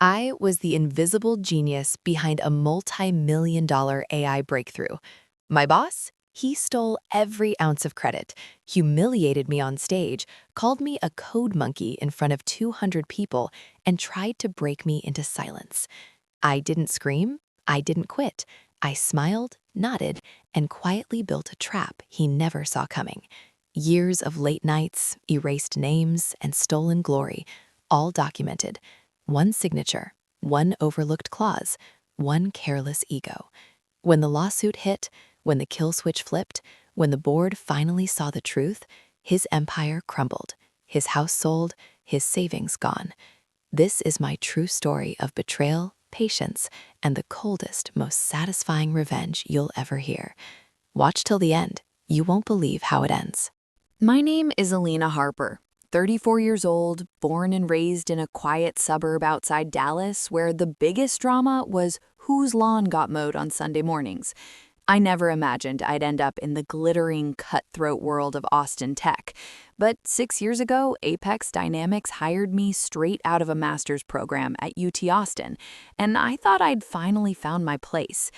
I was the invisible genius behind a multi-million-dollar AI breakthrough. My boss? He stole every ounce of credit, humiliated me on stage, called me a code monkey in front of 200 people, and tried to break me into silence. I didn't scream. I didn't quit. I smiled, nodded, and quietly built a trap he never saw coming. Years of late nights, erased names, and stolen glory, all documented. One signature, one overlooked clause, one careless ego. When the lawsuit hit, when the kill switch flipped, when the board finally saw the truth, his empire crumbled, his house sold, his savings gone. This is my true story of betrayal, patience, and the coldest, most satisfying revenge you'll ever hear. Watch till the end. You won't believe how it ends. My name is Alina Harper, 34 years old, born and raised in a quiet suburb outside Dallas where the biggest drama was whose lawn got mowed on Sunday mornings. I never imagined I'd end up in the glittering, cutthroat world of Austin tech. But 6 years ago, Apex Dynamics hired me straight out of a master's program at UT Austin, and I thought I'd finally found my place.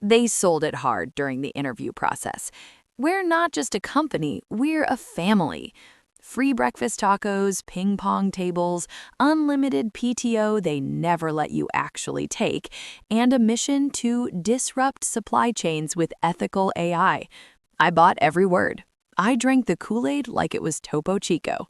They sold it hard during the interview process. We're not just a company, we're a family. Free breakfast tacos, ping pong tables, unlimited PTO they never let you actually take, and a mission to disrupt supply chains with ethical AI. I bought every word. I drank the Kool-Aid like it was Topo Chico.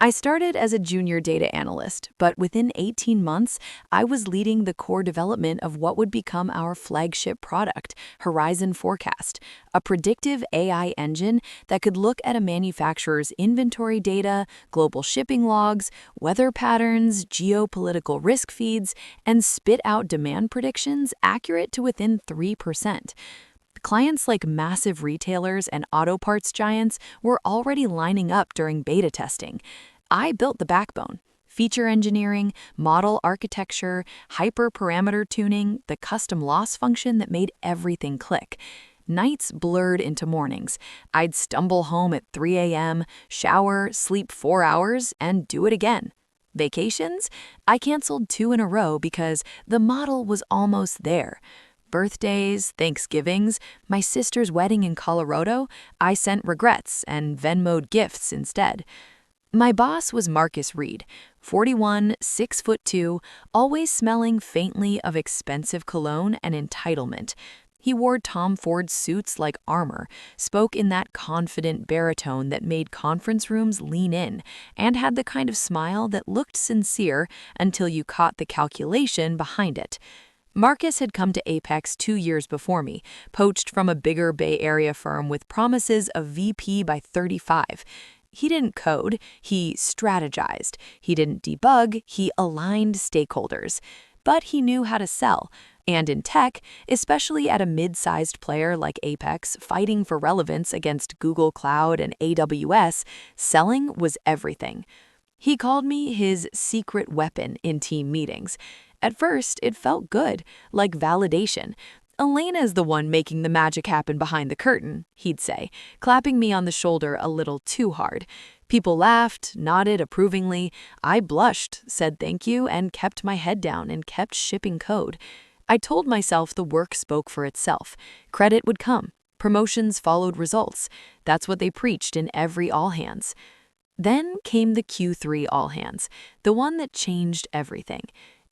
I started as a junior data analyst, but within 18 months, I was leading the core development of what would become our flagship product, Horizon Forecast, a predictive AI engine that could look at a manufacturer's inventory data, global shipping logs, weather patterns, geopolitical risk feeds, and spit out demand predictions accurate to within 3%. Clients like massive retailers and auto parts giants were already lining up during beta testing. I built the backbone. Feature engineering, model architecture, hyperparameter tuning, the custom loss function that made everything click. Nights blurred into mornings. I'd stumble home at 3 a.m., shower, sleep 4 hours, and do it again. Vacations? I canceled 2 in a row because the model was almost there. Birthdays, Thanksgivings, my sister's wedding in Colorado, I sent regrets and Venmo'd gifts instead. My boss was Marcus Reed, 41, 6'2", always smelling faintly of expensive cologne and entitlement. He wore Tom Ford suits like armor, spoke in that confident baritone that made conference rooms lean in, and had the kind of smile that looked sincere until you caught the calculation behind it. Marcus had come to Apex 2 years before me, poached from a bigger Bay Area firm with promises of VP by 35. He didn't code, he strategized. He didn't debug, he aligned stakeholders. But he knew how to sell. And in tech, especially at a mid-sized player like Apex fighting for relevance against Google Cloud and AWS, selling was everything. He called me his secret weapon in team meetings. At first, it felt good, like validation. Elena's the one making the magic happen behind the curtain, he'd say, clapping me on the shoulder a little too hard. People laughed, nodded approvingly. I blushed, said thank you, and kept my head down and kept shipping code. I told myself the work spoke for itself. Credit would come. Promotions followed results. That's what they preached in every all-hands. Then came the Q3 all-hands, the one that changed everything.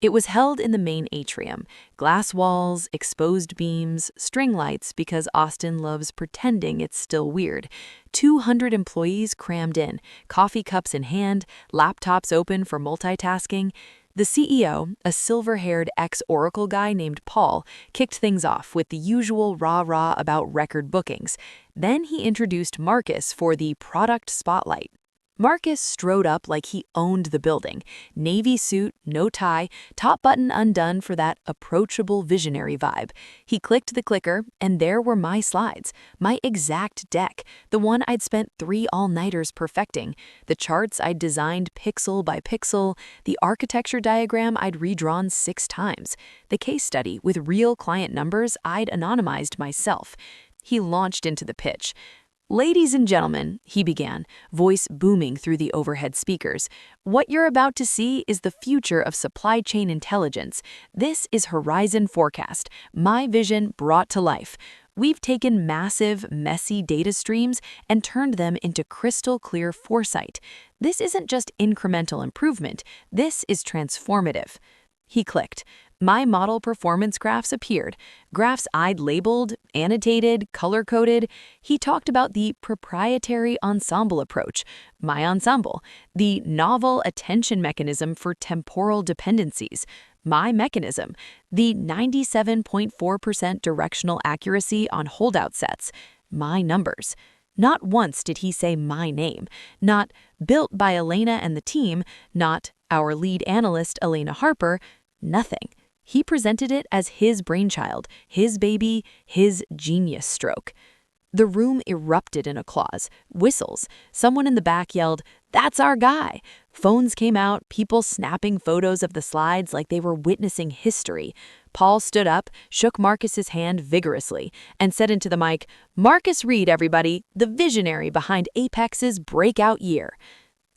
It was held in the main atrium, glass walls, exposed beams, string lights because Austin loves pretending it's still weird. 200 employees crammed in, coffee cups in hand, laptops open for multitasking. The CEO, a silver-haired ex-Oracle guy named Paul, kicked things off with the usual rah-rah about record bookings. Then he introduced Marcus for the product spotlight. Marcus strode up like he owned the building. Navy suit, no tie, top button undone for that approachable visionary vibe. He clicked the clicker, and there were my slides, my exact deck, the one I'd spent 3 all-nighters perfecting, the charts I'd designed pixel by pixel, the architecture diagram I'd redrawn 6 times, the case study with real client numbers I'd anonymized myself. He launched into the pitch. "Ladies and gentlemen," he began, voice booming through the overhead speakers, "what you're about to see is the future of supply chain intelligence. This is Horizon Forecast, my vision brought to life. We've taken massive, messy data streams and turned them into crystal clear foresight. This isn't just incremental improvement, this is transformative." He clicked. My model performance graphs appeared, graphs I'd labeled, annotated, color-coded. He talked about the proprietary ensemble approach, my ensemble, the novel attention mechanism for temporal dependencies, my mechanism, the 97.4% directional accuracy on holdout sets, my numbers. Not once did he say my name, not built by Elena and the team, not our lead analyst Elena Harper, nothing. He presented it as his brainchild, his baby, his genius stroke. The room erupted in applause, whistles. Someone in the back yelled, "That's our guy!" Phones came out, people snapping photos of the slides like they were witnessing history. Paul stood up, shook Marcus's hand vigorously, and said into the mic, "Marcus Reed, everybody, the visionary behind Apex's breakout year."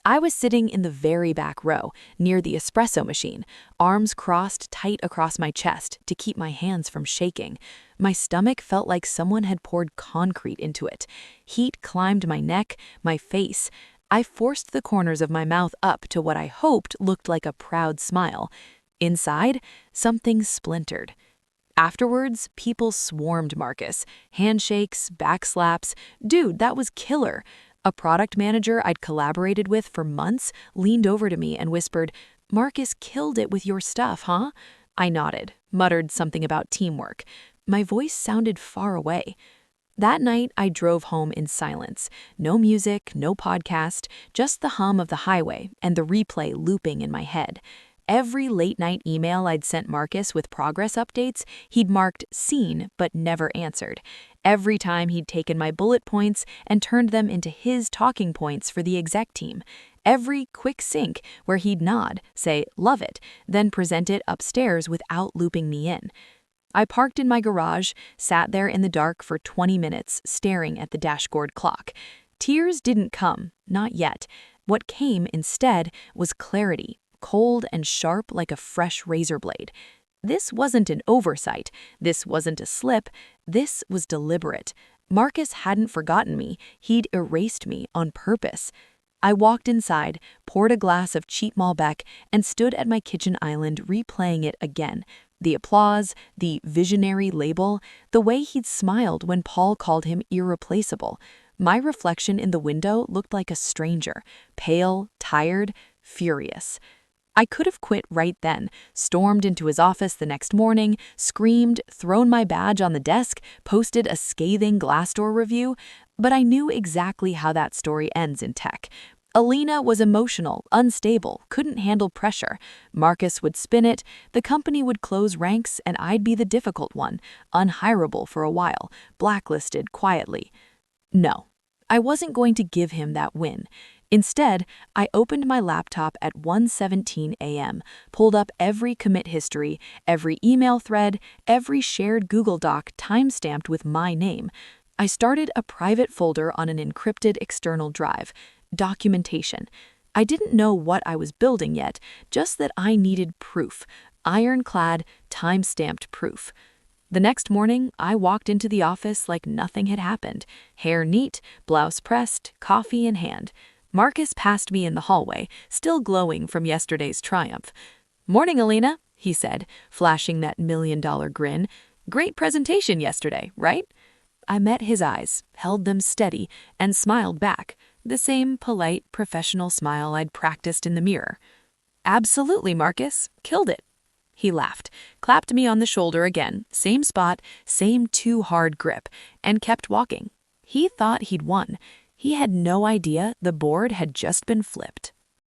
I was sitting in the very back row, near the espresso machine, arms crossed tight across my chest to keep my hands from shaking. My stomach felt like someone had poured concrete into it. Heat climbed my neck, my face. I forced the corners of my mouth up to what I hoped looked like a proud smile. Inside, something splintered. Afterwards, people swarmed Marcus. Handshakes, backslaps. Dude, that was killer. A product manager I'd collaborated with for months leaned over to me and whispered, "Marcus killed it with your stuff, huh?" I nodded, muttered something about teamwork. My voice sounded far away. That night, I drove home in silence. No music, no podcast, just the hum of the highway and the replay looping in my head. Every late-night email I'd sent Marcus with progress updates, he'd marked "seen" but never answered. Every time he'd taken my bullet points and turned them into his talking points for the exec team. Every quick sync where he'd nod, say, "love it," then present it upstairs without looping me in. I parked in my garage, sat there in the dark for 20 minutes, staring at the dashboard clock. Tears didn't come, not yet. What came instead was clarity, cold and sharp like a fresh razor blade. This wasn't an oversight. This wasn't a slip. This was deliberate. Marcus hadn't forgotten me. He'd erased me on purpose. I walked inside, poured a glass of cheap Malbec, and stood at my kitchen island replaying it again. The applause, the visionary label, the way he'd smiled when Paul called him irreplaceable. My reflection in the window looked like a stranger, pale, tired, furious. I could have quit right then, stormed into his office the next morning, screamed, thrown my badge on the desk, posted a scathing Glassdoor review, but I knew exactly how that story ends in tech. Elena was emotional, unstable, couldn't handle pressure. Marcus would spin it, the company would close ranks, and I'd be the difficult one, unhirable for a while, blacklisted quietly. No, I wasn't going to give him that win. Instead, I opened my laptop at 1:17 a.m., pulled up every commit history, every email thread, every shared Google Doc timestamped with my name. I started a private folder on an encrypted external drive, documentation. I didn't know what I was building yet, just that I needed proof, ironclad, time-stamped proof. The next morning, I walked into the office like nothing had happened, hair neat, blouse pressed, coffee in hand. Marcus passed me in the hallway, still glowing from yesterday's triumph. "Morning, Elena," he said, flashing that $1,000,000 grin. "Great presentation yesterday, right?" I met his eyes, held them steady, and smiled back, the same polite, professional smile I'd practiced in the mirror. "Absolutely, Marcus. Killed it." He laughed, clapped me on the shoulder again, same spot, same too hard grip, and kept walking. He thought he'd won. He had no idea the board had just been flipped.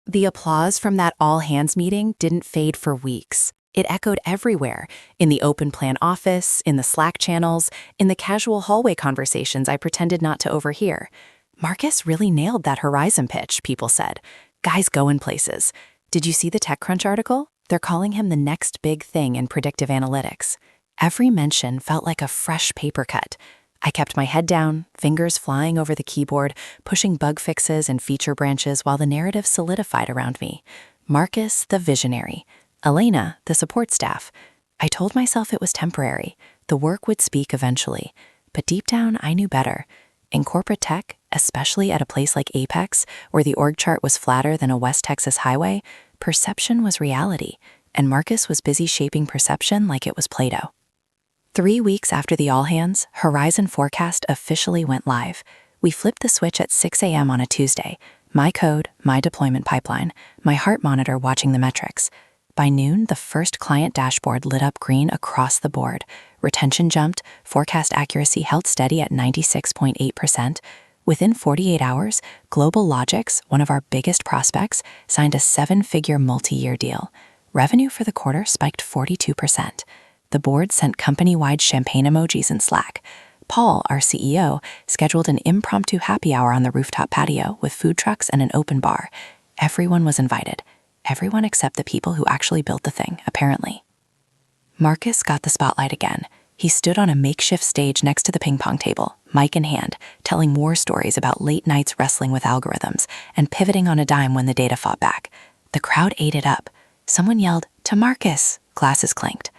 The applause from that all-hands meeting didn't fade for weeks. It echoed everywhere, in the open plan office, in the Slack channels, in the casual hallway conversations I pretended not to overhear. Marcus really nailed that Horizon pitch, people said. Guy's going places. Did you see the TechCrunch article? They're calling him the next big thing in predictive analytics. Every mention felt like a fresh paper cut. I kept my head down, fingers flying over the keyboard, pushing bug fixes and feature branches while the narrative solidified around me. Marcus, the visionary. Elena, the support staff. I told myself it was temporary. The work would speak eventually. But deep down, I knew better. In corporate tech, especially at a place like Apex, where the org chart was flatter than a West Texas highway, perception was reality, and Marcus was busy shaping perception like it was Play-Doh. 3 weeks after the all-hands, Horizon Forecast officially went live. We flipped the switch at 6 a.m. on a Tuesday. My code, my deployment pipeline, my heart monitor watching the metrics. By noon, the first client dashboard lit up green across the board. Retention jumped, forecast accuracy held steady at 96.8%. Within 48 hours, Global Logics, one of our biggest prospects, signed a 7-figure multi-year deal. Revenue for the quarter spiked 42%. The board sent company-wide champagne emojis in Slack. Paul, our CEO, scheduled an impromptu happy hour on the rooftop patio with food trucks and an open bar. Everyone was invited. Everyone except the people who actually built the thing, apparently. Marcus got the spotlight again. He stood on a makeshift stage next to the ping-pong table, mic in hand, telling war stories about late nights wrestling with algorithms and pivoting on a dime when the data fought back. The crowd ate it up. Someone yelled, "To Marcus!" Glasses clanked.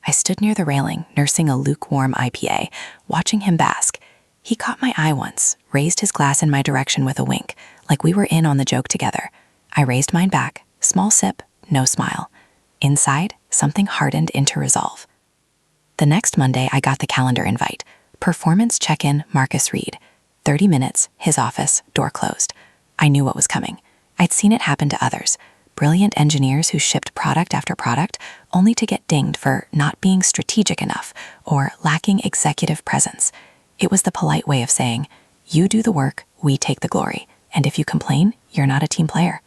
I stood near the railing, nursing a lukewarm IPA, watching him bask. He caught my eye once, raised his glass in my direction with a wink, like we were in on the joke together. I raised mine back, small sip, no smile. Inside, something hardened into resolve. The next Monday, I got the calendar invite. Performance check-in, Marcus Reed. 30 minutes, his office, door closed. I knew what was coming. I'd seen it happen to others. Brilliant engineers who shipped product after product only to get dinged for not being strategic enough or lacking executive presence. It was the polite way of saying, you do the work, we take the glory, and if you complain, you're not a team player.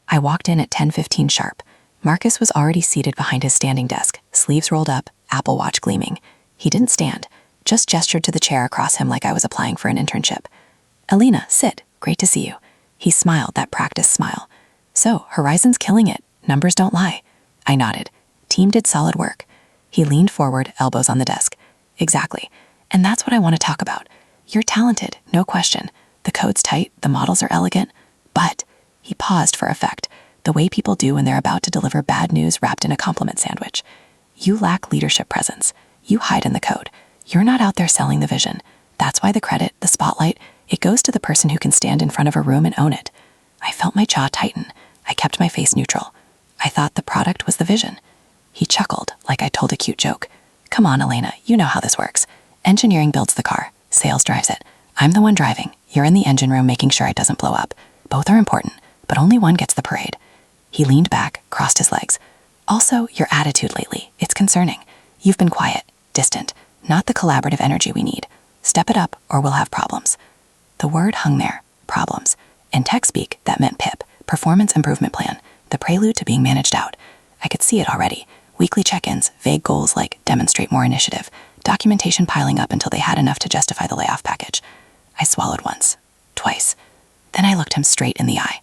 I walked in at 10:15 sharp. Marcus was already seated behind his standing desk, sleeves rolled up, Apple Watch gleaming. He didn't stand, just gestured to the chair across him like I was applying for an internship. Elena, sit, great to see you. He smiled, that practiced smile. So, Horizon's killing it. Numbers don't lie. I nodded. Team did solid work. He leaned forward, elbows on the desk. Exactly. And that's what I want to talk about. You're talented, no question. The code's tight, the models are elegant. But, he paused for effect, the way people do when they're about to deliver bad news wrapped in a compliment sandwich. You lack leadership presence. You hide in the code. You're not out there selling the vision. That's why the credit, the spotlight, it goes to the person who can stand in front of a room and own it. I felt my jaw tighten. I kept my face neutral. I thought the product was the vision. He chuckled, like I told a cute joke. Come on, Elena, you know how this works. Engineering builds the car. Sales drives it. I'm the one driving. You're in the engine room making sure it doesn't blow up. Both are important, but only one gets the parade. He leaned back, crossed his legs. Also, your attitude lately. It's concerning. You've been quiet, distant, not the collaborative energy we need. Step it up, or we'll have problems. The word hung there, problems. In tech speak, that meant PIP, Performance Improvement Plan, the prelude to being managed out. I could see it already. Weekly check-ins, vague goals like demonstrate more initiative, documentation piling up until they had enough to justify the layoff package. I swallowed once, twice. Then I looked him straight in the eye.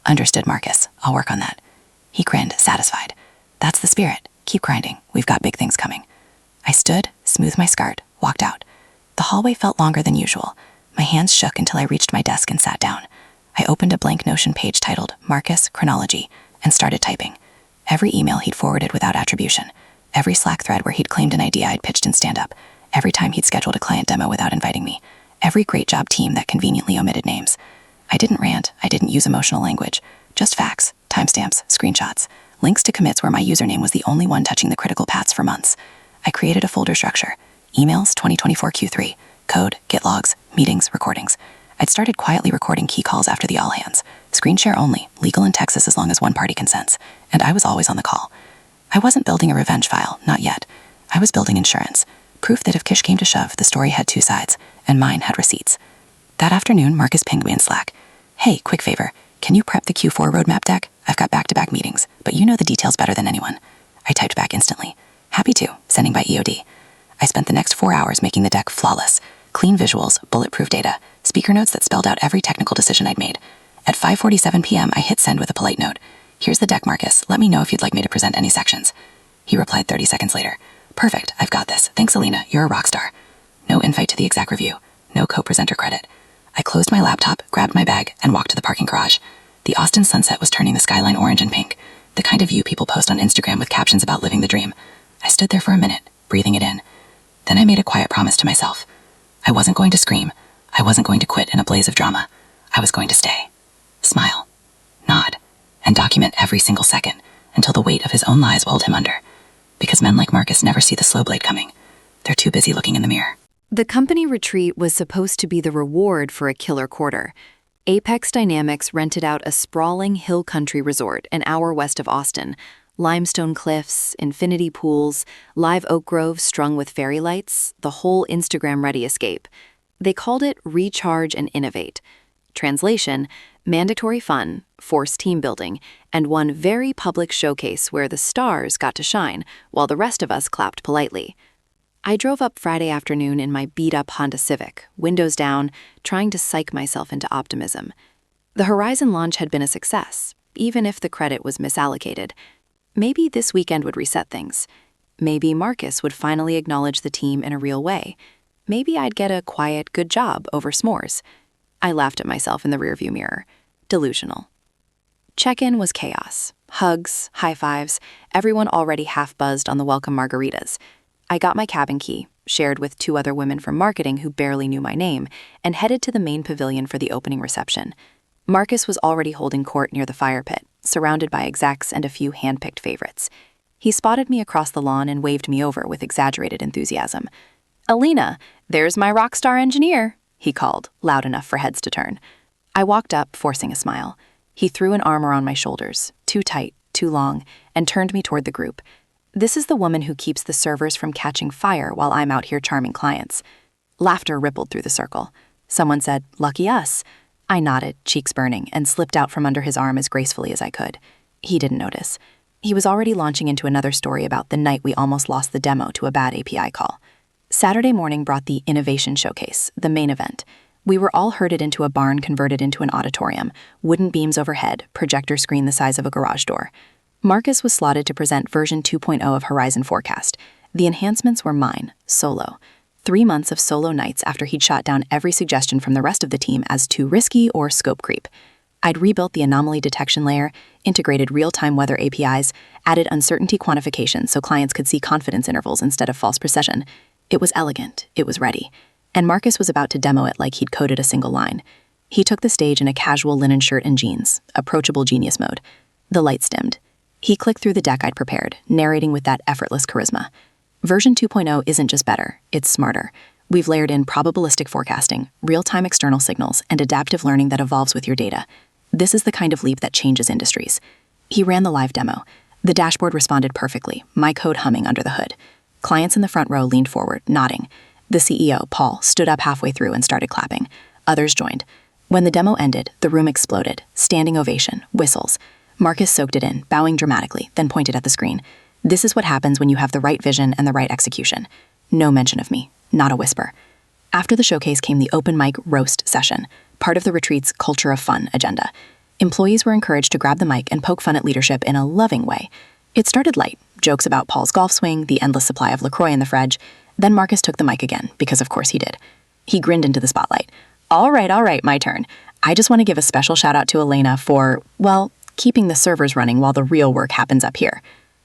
Understood, Marcus. I'll work on that. He grinned, satisfied. That's the spirit. Keep grinding. We've got big things coming. I stood, smoothed my skirt, walked out. The hallway felt longer than usual. My hands shook until I reached my desk and sat down. I opened a blank Notion page titled Marcus Chronology and started typing. Every email he'd forwarded without attribution. Every Slack thread where he'd claimed an idea I'd pitched in stand-up. Every time he'd scheduled a client demo without inviting me. Every great job team that conveniently omitted names. I didn't rant. I didn't use emotional language. Just facts, timestamps, screenshots, links to commits where my username was the only one touching the critical paths for months. I created a folder structure. Emails 2024 Q3. Code, Git logs, meetings, recordings. I'd started quietly recording key calls after the all-hands. Screen share only, legal in Texas as long as one party consents. And I was always on the call. I wasn't building a revenge file, not yet. I was building insurance. Proof that if Kish came to shove, the story had two sides, and mine had receipts. That afternoon, Marcus pinged me in Slack. Hey, quick favor, can you prep the Q4 roadmap deck? I've got back-to-back meetings, but you know the details better than anyone. I typed back instantly. Happy to, sending by EOD. I spent the next 4 hours making the deck flawless. Clean visuals, bulletproof data, speaker notes that spelled out every technical decision I'd made. At 5:47 p.m., I hit send with a polite note. Here's the deck, Marcus. Let me know if you'd like me to present any sections. He replied 30 seconds later. Perfect, I've got this. Thanks, Alina. You're a rock star. No invite to the exec review. No co-presenter credit. I closed my laptop, grabbed my bag, and walked to the parking garage. The Austin sunset was turning the skyline orange and pink, the kind of view people post on Instagram with captions about living the dream. I stood there for a minute, breathing it in. Then I made a quiet promise to myself. I wasn't going to scream. I wasn't going to quit in a blaze of drama. I was going to stay. Smile. Nod. And document every single second until the weight of his own lies welled him under. Because men like Marcus never see the slow blade coming. They're too busy looking in the mirror. The company retreat was supposed to be the reward for a killer quarter. Apex Dynamics rented out a sprawling hill country resort an hour west of Austin. Limestone cliffs, infinity pools, live oak groves strung with fairy lights, the whole Instagram-ready escape. They called it Recharge and Innovate. Translation, mandatory fun, forced team building, and one very public showcase where the stars got to shine while the rest of us clapped politely. I drove up Friday afternoon in my beat-up Honda Civic, windows down, trying to psych myself into optimism. The Horizon launch had been a success, even if the credit was misallocated. Maybe this weekend would reset things. Maybe Marcus would finally acknowledge the team in a real way. Maybe I'd get a quiet, good job over s'mores. I laughed at myself in the rearview mirror. Delusional. Check-in was chaos. Hugs, high fives, everyone already half-buzzed on the welcome margaritas. I got my cabin key, shared with 2 other women from marketing who barely knew my name, and headed to the main pavilion for the opening reception. Marcus was already holding court near the fire pit, surrounded by execs and a few hand-picked favorites. He spotted me across the lawn and waved me over with exaggerated enthusiasm. "Alina, there's my rock star engineer," he called, loud enough for heads to turn. I walked up, forcing a smile. He threw an arm around my shoulders, too tight, too long, and turned me toward the group. "This is the woman who keeps the servers from catching fire while I'm out here charming clients." Laughter rippled through the circle. Someone said, "Lucky us." I nodded, cheeks burning, and slipped out from under his arm as gracefully as I could. He didn't notice. He was already launching into another story about the night we almost lost the demo to a bad API call. Saturday morning brought the Innovation Showcase, the main event. We were all herded into a barn converted into an auditorium, wooden beams overhead, projector screen the size of a garage door. Marcus was slotted to present version 2.0 of Horizon Forecast. The enhancements were mine, solo. 3 months of solo nights after he'd shot down every suggestion from the rest of the team as too risky or scope creep. I'd rebuilt the anomaly detection layer, integrated real-time weather APIs, added uncertainty quantification so clients could see confidence intervals instead of false precision. It was elegant, it was ready. And Marcus was about to demo it like he'd coded a single line. He took the stage in a casual linen shirt and jeans, approachable genius mode. The lights dimmed. He clicked through the deck I'd prepared, narrating with that effortless charisma. Version 2.0 isn't just better, it's smarter. We've layered in probabilistic forecasting, real-time external signals, and adaptive learning that evolves with your data. This is the kind of leap that changes industries. He ran the live demo. The dashboard responded perfectly, my code humming under the hood. Clients in the front row leaned forward, nodding. The CEO, Paul, stood up halfway through and started clapping. Others joined. When the demo ended, the room exploded. Standing ovation, whistles. Marcus soaked it in, bowing dramatically, then pointed at the screen. This is what happens when you have the right vision and the right execution. No mention of me, not a whisper. After the showcase came the open mic roast session, part of the retreat's culture of fun agenda. Employees were encouraged to grab the mic and poke fun at leadership in a loving way. It started light, jokes about Paul's golf swing, the endless supply of LaCroix in the fridge. Then Marcus took the mic again, because of course he did. He grinned into the spotlight. All right, my turn. I just want to give a special shout out to Elena for, well, keeping the servers running while the real work happens up here.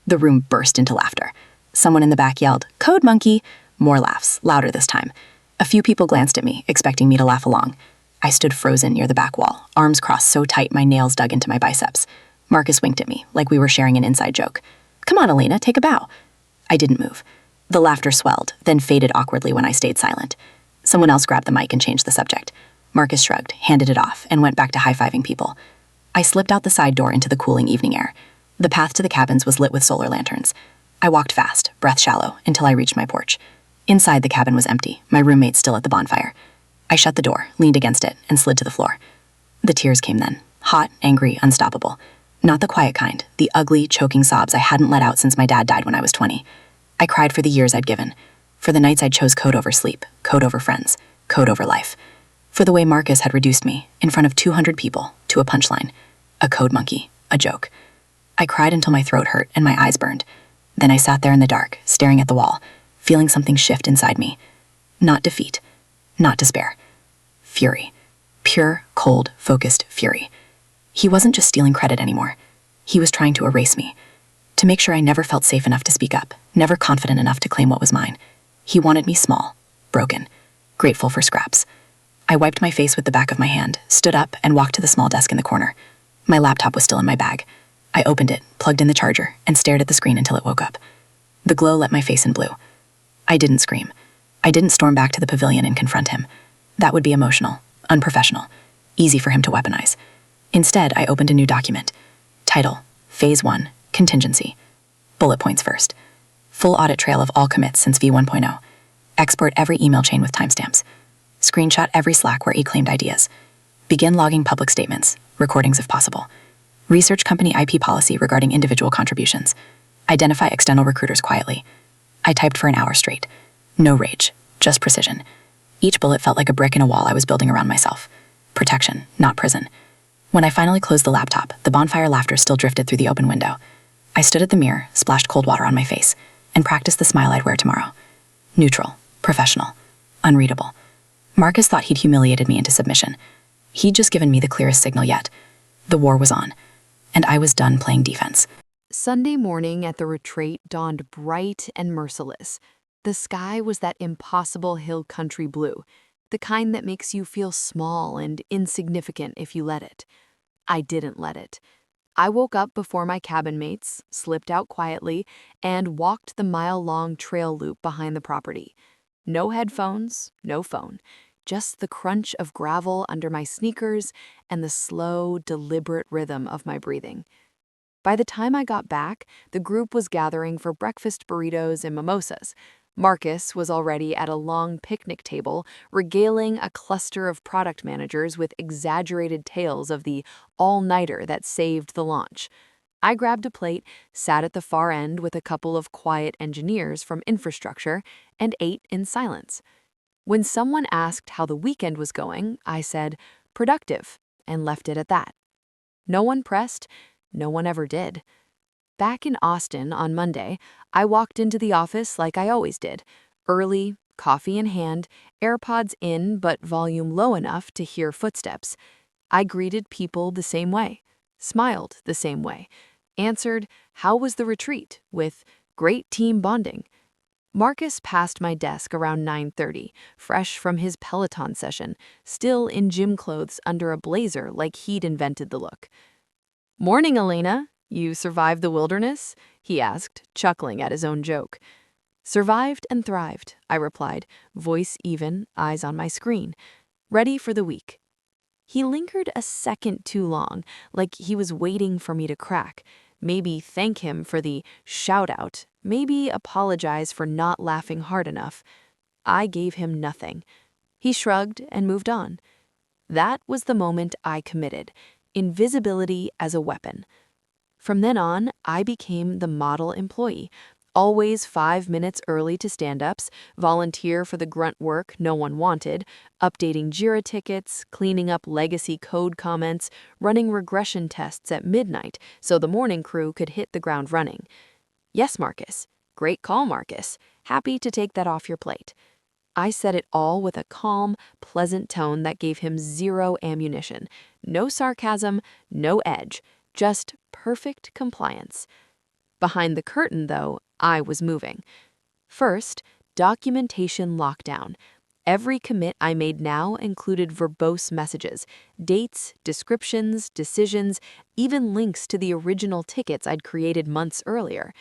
The room burst into laughter. Someone in the back yelled, "Code monkey!" More laughs, louder this time. A few people glanced at me, expecting me to laugh along. I stood frozen near the back wall, arms crossed so tight my nails dug into my biceps. Marcus winked at me, like we were sharing an inside joke. "Come on, Elena, take a bow." I didn't move. The laughter swelled, then faded awkwardly when I stayed silent. Someone else grabbed the mic and changed the subject. Marcus shrugged, handed it off, and went back to high-fiving people. I slipped out the side door into the cooling evening air. The path to the cabins was lit with solar lanterns. I walked fast, breath shallow, until I reached my porch. Inside, the cabin was empty, my roommate still at the bonfire. I shut the door, leaned against it, and slid to the floor. The tears came then, hot, angry, unstoppable. Not the quiet kind, the ugly, choking sobs I hadn't let out since my dad died when I was 20. I cried for the years I'd given, for the nights I chose code over sleep, code over friends, code over life, for the way Marcus had reduced me, in front of 200 people, to a punchline, a code monkey, a joke. I cried until my throat hurt and my eyes burned. Then I sat there in the dark, staring at the wall, feeling something shift inside me. Not defeat. Not despair. Fury. Pure, cold, focused fury. He wasn't just stealing credit anymore. He was trying to erase me. To make sure I never felt safe enough to speak up, never confident enough to claim what was mine. He wanted me small, broken, grateful for scraps. I wiped my face with the back of my hand, stood up, and walked to the small desk in the corner. My laptop was still in my bag. I opened it, plugged in the charger, and stared at the screen until it woke up. The glow lit my face in blue. I didn't scream. I didn't storm back to the pavilion and confront him. That would be emotional, unprofessional, easy for him to weaponize. Instead, I opened a new document. Title, Phase 1, Contingency. Bullet points first. Full audit trail of all commits since V1.0. Export every email chain with timestamps. Screenshot every Slack where he claimed ideas. Begin logging public statements, recordings if possible. Research company IP policy regarding individual contributions. Identify external recruiters quietly. I typed for an hour straight. No rage, just precision. Each bullet felt like a brick in a wall I was building around myself. Protection, not prison. When I finally closed the laptop, the bonfire laughter still drifted through the open window. I stood at the mirror, splashed cold water on my face, and practiced the smile I'd wear tomorrow. Neutral, professional, unreadable. Marcus thought he'd humiliated me into submission. He'd just given me the clearest signal yet. The war was on, and I was done playing defense. Sunday morning at the retreat dawned bright and merciless. The sky was that impossible hill country blue, the kind that makes you feel small and insignificant if you let it. I didn't let it. I woke up before my cabin mates, slipped out quietly, and walked the mile-long trail loop behind the property. No headphones, no phone, just the crunch of gravel under my sneakers and the slow, deliberate rhythm of my breathing. By the time I got back, the group was gathering for breakfast burritos and mimosas. Marcus was already at a long picnic table, regaling a cluster of product managers with exaggerated tales of the all-nighter that saved the launch. I grabbed a plate, sat at the far end with a couple of quiet engineers from infrastructure, and ate in silence. When someone asked how the weekend was going, I said, "Productive," and left it at that. No one pressed, no one ever did. Back in Austin on Monday, I walked into the office like I always did. Early, coffee in hand, AirPods in but volume low enough to hear footsteps. I greeted people the same way, smiled the same way, answered, "How was the retreat?" with "Great team bonding." Marcus passed my desk around 9:30, fresh from his Peloton session, still in gym clothes under a blazer like he'd invented the look. "Morning, Elena. You survived the wilderness?" he asked, chuckling at his own joke. "Survived and thrived," I replied, voice even, eyes on my screen. "Ready for the week." He lingered a second too long, like he was waiting for me to crack. Maybe thank him for the shout-out, maybe apologize for not laughing hard enough. I gave him nothing. He shrugged and moved on. That was the moment I committed. Invisibility as a weapon. From then on, I became the model employee. Always 5 minutes early to stand-ups, volunteer for the grunt work no one wanted, updating JIRA tickets, cleaning up legacy code comments, running regression tests at midnight so the morning crew could hit the ground running. Yes, Marcus. Great call, Marcus. Happy to take that off your plate. I said it all with a calm, pleasant tone that gave him zero ammunition. No sarcasm, no edge. Just perfect compliance. Behind the curtain, though, I was moving. First, documentation lockdown. Every commit I made now included verbose messages, dates, descriptions, decisions, even links to the original tickets I'd created months earlier.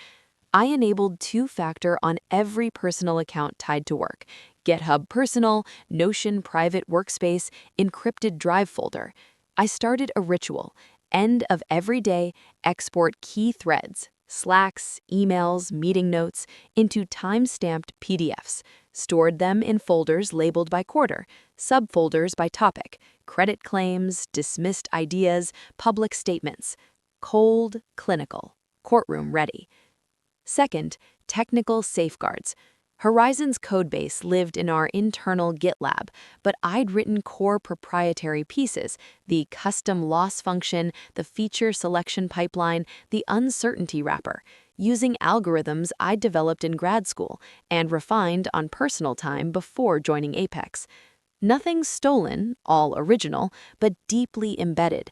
I enabled two-factor on every personal account tied to work. GitHub Personal, Notion Private Workspace, encrypted Drive folder. I started a ritual. End of every day, export key threads, Slacks, emails, meeting notes, into time-stamped PDFs, stored them in folders labeled by quarter, subfolders by topic, credit claims, dismissed ideas, public statements. Cold, clinical, courtroom ready. Second, technical safeguards. Horizon's codebase lived in our internal GitLab, but I'd written core proprietary pieces, the custom loss function, the feature selection pipeline, the uncertainty wrapper. using algorithms I developed in grad school and refined on personal time before joining Apex. Nothing stolen, all original, but deeply embedded.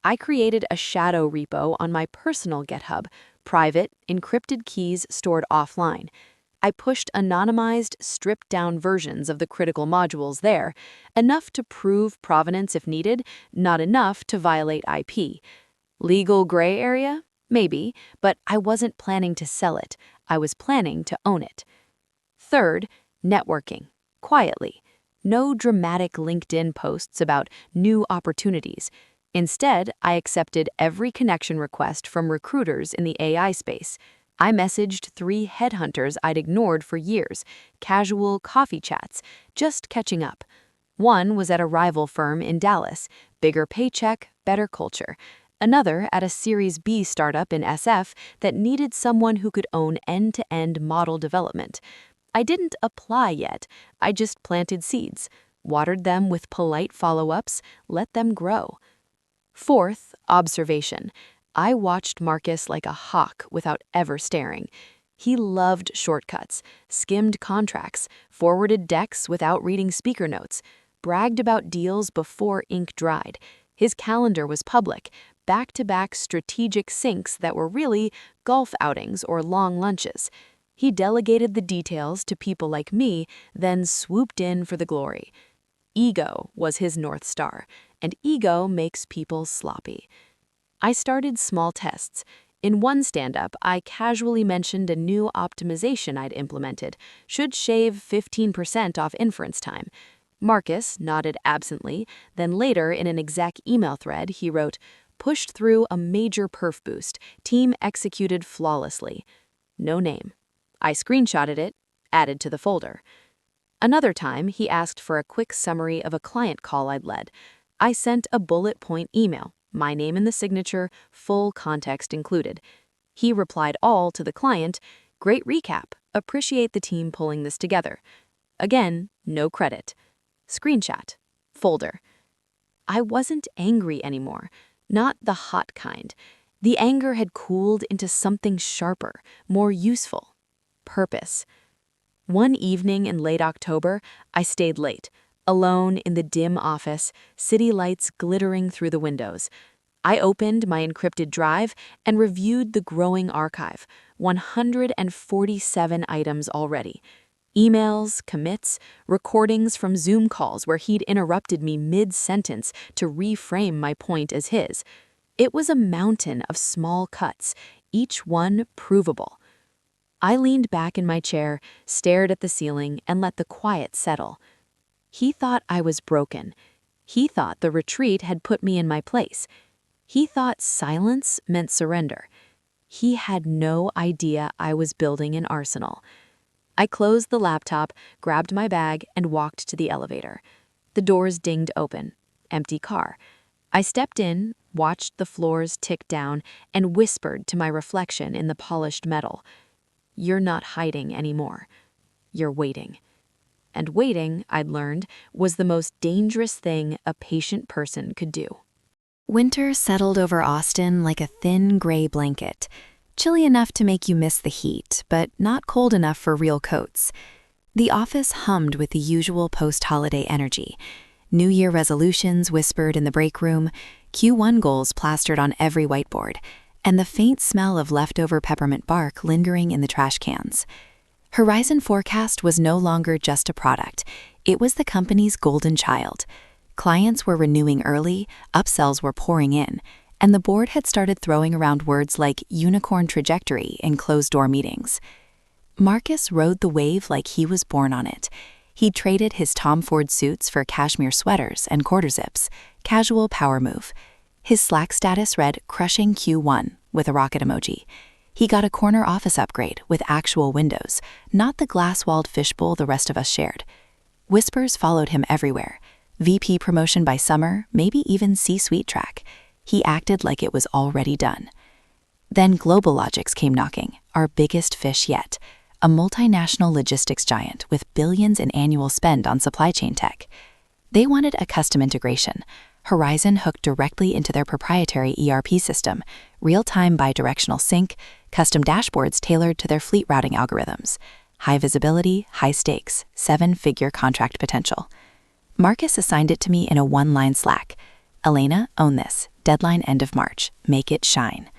I created a shadow repo on my personal GitHub, private, encrypted keys stored offline. I pushed anonymized, stripped-down versions of the critical modules there, enough to prove provenance if needed, not enough to violate IP. Legal gray area? Maybe, but I wasn't planning to sell it. I was planning to own it. Third, networking. Quietly. No dramatic LinkedIn posts about new opportunities. Instead, I accepted every connection request from recruiters in the AI space. I messaged 3 headhunters I'd ignored for years, casual coffee chats, just catching up. One was at a rival firm in Dallas, bigger paycheck, better culture. Another at a Series B startup in SF that needed someone who could own end-to-end model development. I didn't apply yet, I just planted seeds, watered them with polite follow-ups, let them grow. Fourth, observation. I watched Marcus like a hawk without ever staring. He loved shortcuts, skimmed contracts, forwarded decks without reading speaker notes, bragged about deals before ink dried. His calendar was public, back-to-back strategic syncs that were really golf outings or long lunches. He delegated the details to people like me, then swooped in for the glory. Ego was his North Star, and ego makes people sloppy. I started small tests. In one stand-up, I casually mentioned a new optimization I'd implemented, should shave 15% off inference time. Marcus nodded absently, then later in an exec email thread, he wrote, "Pushed through a major perf boost, team executed flawlessly." No name. I screenshotted it, added to the folder. Another time, he asked for a quick summary of a client call I'd led. I sent a bullet point email, my name in the signature, full context included. He replied all to the client, "Great recap, appreciate the team pulling this together." Again, no credit. Screenshot. Folder. I wasn't angry anymore, not the hot kind. The anger had cooled into something sharper, more useful. Purpose. One evening in late October, I stayed late, alone in the dim office, city lights glittering through the windows. I opened my encrypted drive and reviewed the growing archive, 147 items already. Emails, commits, recordings from Zoom calls where he'd interrupted me mid-sentence to reframe my point as his. It was a mountain of small cuts, each one provable. I leaned back in my chair, stared at the ceiling, and let the quiet settle. He thought I was broken. He thought the retreat had put me in my place. He thought silence meant surrender. He had no idea I was building an arsenal. I closed the laptop, grabbed my bag, and walked to the elevator. The doors dinged open. Empty car. I stepped in, watched the floors tick down, and whispered to my reflection in the polished metal, "You're not hiding anymore. You're waiting." And waiting, I'd learned, was the most dangerous thing a patient person could do. Winter settled over Austin like a thin gray blanket, chilly enough to make you miss the heat, but not cold enough for real coats. The office hummed with the usual post-holiday energy. New Year resolutions whispered in the break room, Q1 goals plastered on every whiteboard, and the faint smell of leftover peppermint bark lingering in the trash cans. Horizon Forecast was no longer just a product. It was the company's golden child. Clients were renewing early, upsells were pouring in, and the board had started throwing around words like unicorn trajectory in closed-door meetings. Marcus rode the wave like he was born on it. He traded his Tom Ford suits for cashmere sweaters and quarter zips, casual power move. His Slack status read crushing Q1 with a rocket emoji. He got a corner office upgrade with actual windows, not the glass-walled fishbowl the rest of us shared. Whispers followed him everywhere. VP promotion by summer, maybe even C-suite track. He acted like it was already done. Then GlobalLogix came knocking, our biggest fish yet, a multinational logistics giant with billions in annual spend on supply chain tech. They wanted a custom integration. Horizon hooked directly into their proprietary ERP system, real-time bidirectional sync, custom dashboards tailored to their fleet routing algorithms. High visibility, high stakes, 7-figure contract potential. Marcus assigned it to me in a one-line Slack. Elena, own this. Deadline end of March. Make it shine.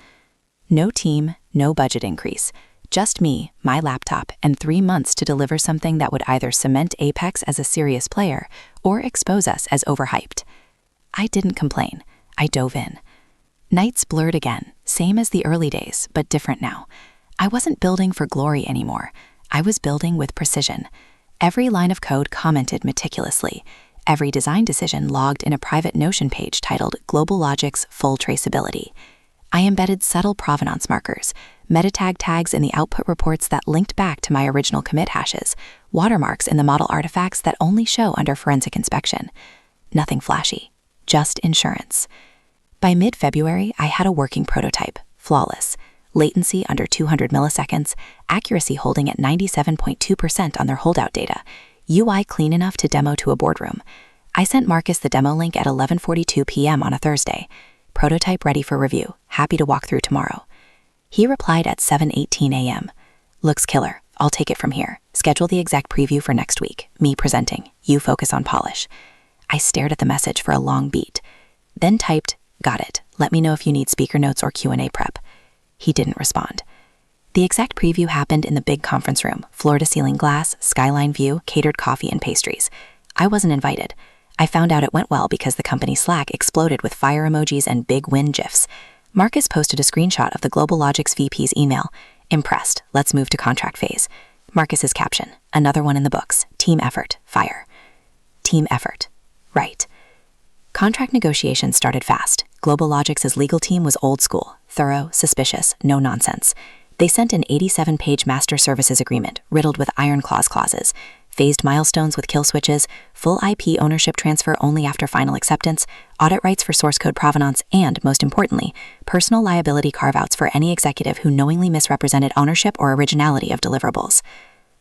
No team, no budget increase. Just me, my laptop, and 3 months to deliver something that would either cement Apex as a serious player or expose us as overhyped. I didn't complain. I dove in. Nights blurred again, same as the early days, but different now. I wasn't building for glory anymore. I was building with precision. Every line of code commented meticulously. Every design decision logged in a private Notion page titled Global Logic's Full Traceability. I embedded subtle provenance markers, meta tag tags in the output reports that linked back to my original commit hashes, watermarks in the model artifacts that only show under forensic inspection. Nothing flashy, just insurance. By mid-February, I had a working prototype, flawless. Latency under 200 milliseconds, accuracy holding at 97.2% on their holdout data, UI clean enough to demo to a boardroom. I sent Marcus the demo link at 11:42 p.m. on a Thursday. Prototype ready for review, happy to walk through tomorrow. He replied at 7:18 a.m. Looks killer, I'll take it from here. Schedule the exec preview for next week, me presenting, you focus on polish. I stared at the message for a long beat, then typed, got it, let me know if you need speaker notes or Q&A prep. He didn't respond. The exec preview happened in the big conference room, floor-to-ceiling glass, skyline view, catered coffee and pastries. I wasn't invited. I found out it went well because the company Slack exploded with fire emojis and big win gifs. Marcus posted a screenshot of the Global Logic's VP's email. Impressed, let's move to contract phase. Marcus's caption, another one in the books, team effort, fire. Team effort, right. Contract negotiations started fast. Global Logic's legal team was old school, thorough, suspicious, no nonsense. They sent an 87-page master services agreement riddled with iron clauses, phased milestones with kill switches, full IP ownership transfer only after final acceptance, audit rights for source code provenance, and, most importantly, personal liability carve-outs for any executive who knowingly misrepresented ownership or originality of deliverables.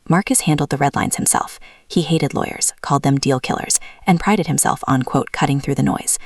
Marcus handled the red lines himself. He hated lawyers, called them deal killers, and prided himself on, quote, cutting through the noise.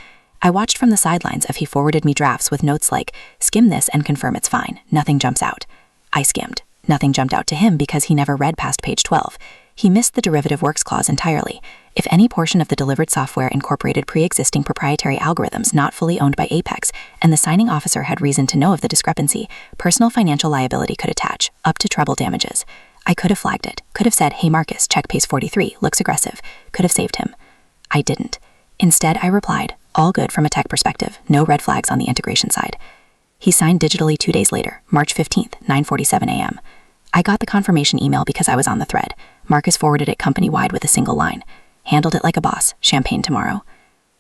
I watched from the sidelines as he forwarded me drafts with notes like, skim this and confirm it's fine, nothing jumps out. I skimmed. Nothing jumped out to him because he never read past page 12. He missed the derivative works clause entirely. If any portion of the delivered software incorporated pre-existing proprietary algorithms not fully owned by Apex, and the signing officer had reason to know of the discrepancy, personal financial liability could attach, up to treble damages. I could have flagged it, could have said, hey Marcus, check pace 43, looks aggressive, could have saved him. I didn't. Instead, I replied, all good from a tech perspective, no red flags on the integration side. He signed digitally 2 days later, March 15th, 9:47 a.m. I got the confirmation email because I was on the thread. Marcus forwarded it company-wide with a single line. Handled it like a boss, champagne tomorrow.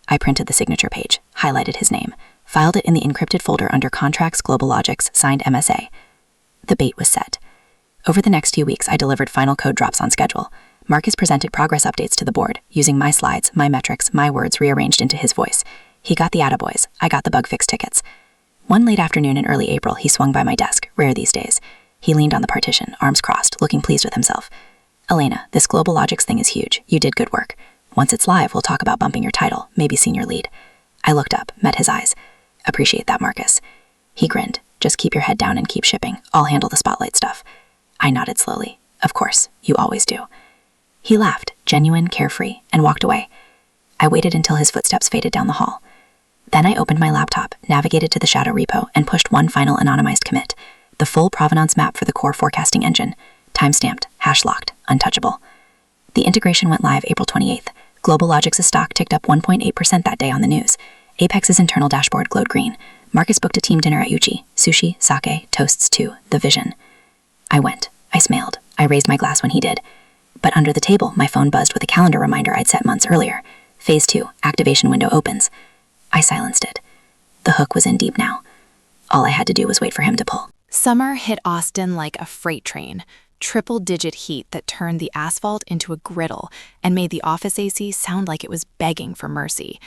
I printed the signature page, highlighted his name, filed it in the encrypted folder under Contracts Global Logic's signed MSA. The bait was set. Over the next few weeks, I delivered final code drops on schedule. Marcus presented progress updates to the board, using my slides, my metrics, my words rearranged into his voice. He got the attaboys, I got the bug fix tickets. One late afternoon in early April, he swung by my desk, rare these days. He leaned on the partition, arms crossed, looking pleased with himself. Elena, this Global Logics thing is huge. You did good work. Once it's live, we'll talk about bumping your title, maybe senior lead. I looked up, met his eyes. Appreciate that, Marcus. He grinned. Just keep your head down and keep shipping. I'll handle the spotlight stuff. I nodded slowly. Of course, you always do. He laughed, genuine, carefree, and walked away. I waited until his footsteps faded down the hall. Then I opened my laptop, navigated to the shadow repo, and pushed one final anonymized commit. The full provenance map for the core forecasting engine. Time-stamped, hash-locked, untouchable. The integration went live April 28th. Global Logic's stock ticked up 1.8% that day on the news. Apex's internal dashboard glowed green. Marcus booked a team dinner at Uchi. Sushi, sake, toasts to the vision. I went. I smiled. I raised my glass when he did. But under the table, my phone buzzed with a calendar reminder I'd set months earlier. Phase 2, activation window opens. I silenced it. The hook was in deep now. All I had to do was wait for him to pull. Summer hit Austin like a freight train, triple-digit heat that turned the asphalt into a griddle and made the office AC sound like it was begging for mercy.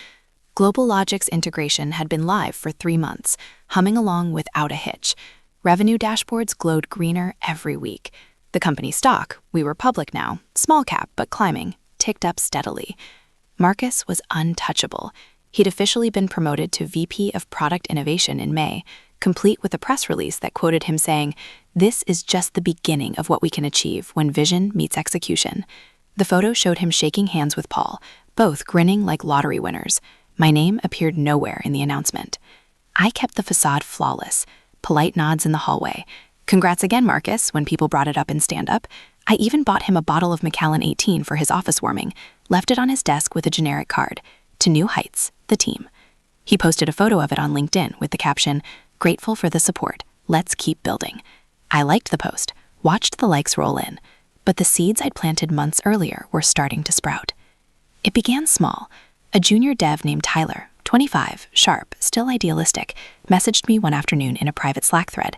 Global Logic's integration had been live for 3 months, humming along without a hitch. Revenue dashboards glowed greener every week. The company stock, we were public now, small cap but climbing, ticked up steadily. Marcus was untouchable. He'd officially been promoted to VP of Product Innovation in May, complete with a press release that quoted him saying, "This is just the beginning of what we can achieve when vision meets execution." The photo showed him shaking hands with Paul, both grinning like lottery winners. My name appeared nowhere in the announcement. I kept the facade flawless, polite nods in the hallway. "Congrats again, Marcus," when people brought it up in stand-up. I even bought him a bottle of Macallan 18 for his office warming, left it on his desk with a generic card, "To new heights, the team." He posted a photo of it on LinkedIn with the caption, "Grateful for the support. Let's keep building." I liked the post, watched the likes roll in, but the seeds I'd planted months earlier were starting to sprout. It began small. A junior dev named Tyler, 25, sharp, still idealistic, messaged me one afternoon in a private Slack thread.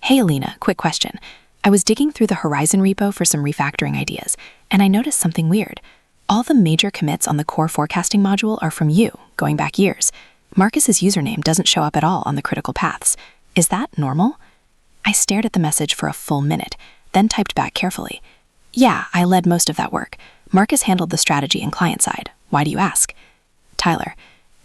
"Hey Alina, quick question. I was digging through the Horizon repo for some refactoring ideas, and I noticed something weird. All the major commits on the core forecasting module are from you, going back years. Marcus's username doesn't show up at all on the critical paths. Is that normal?" I stared at the message for a full minute, then typed back carefully. "Yeah, I led most of that work. Marcus handled the strategy and client side. Why do you ask?" Tyler,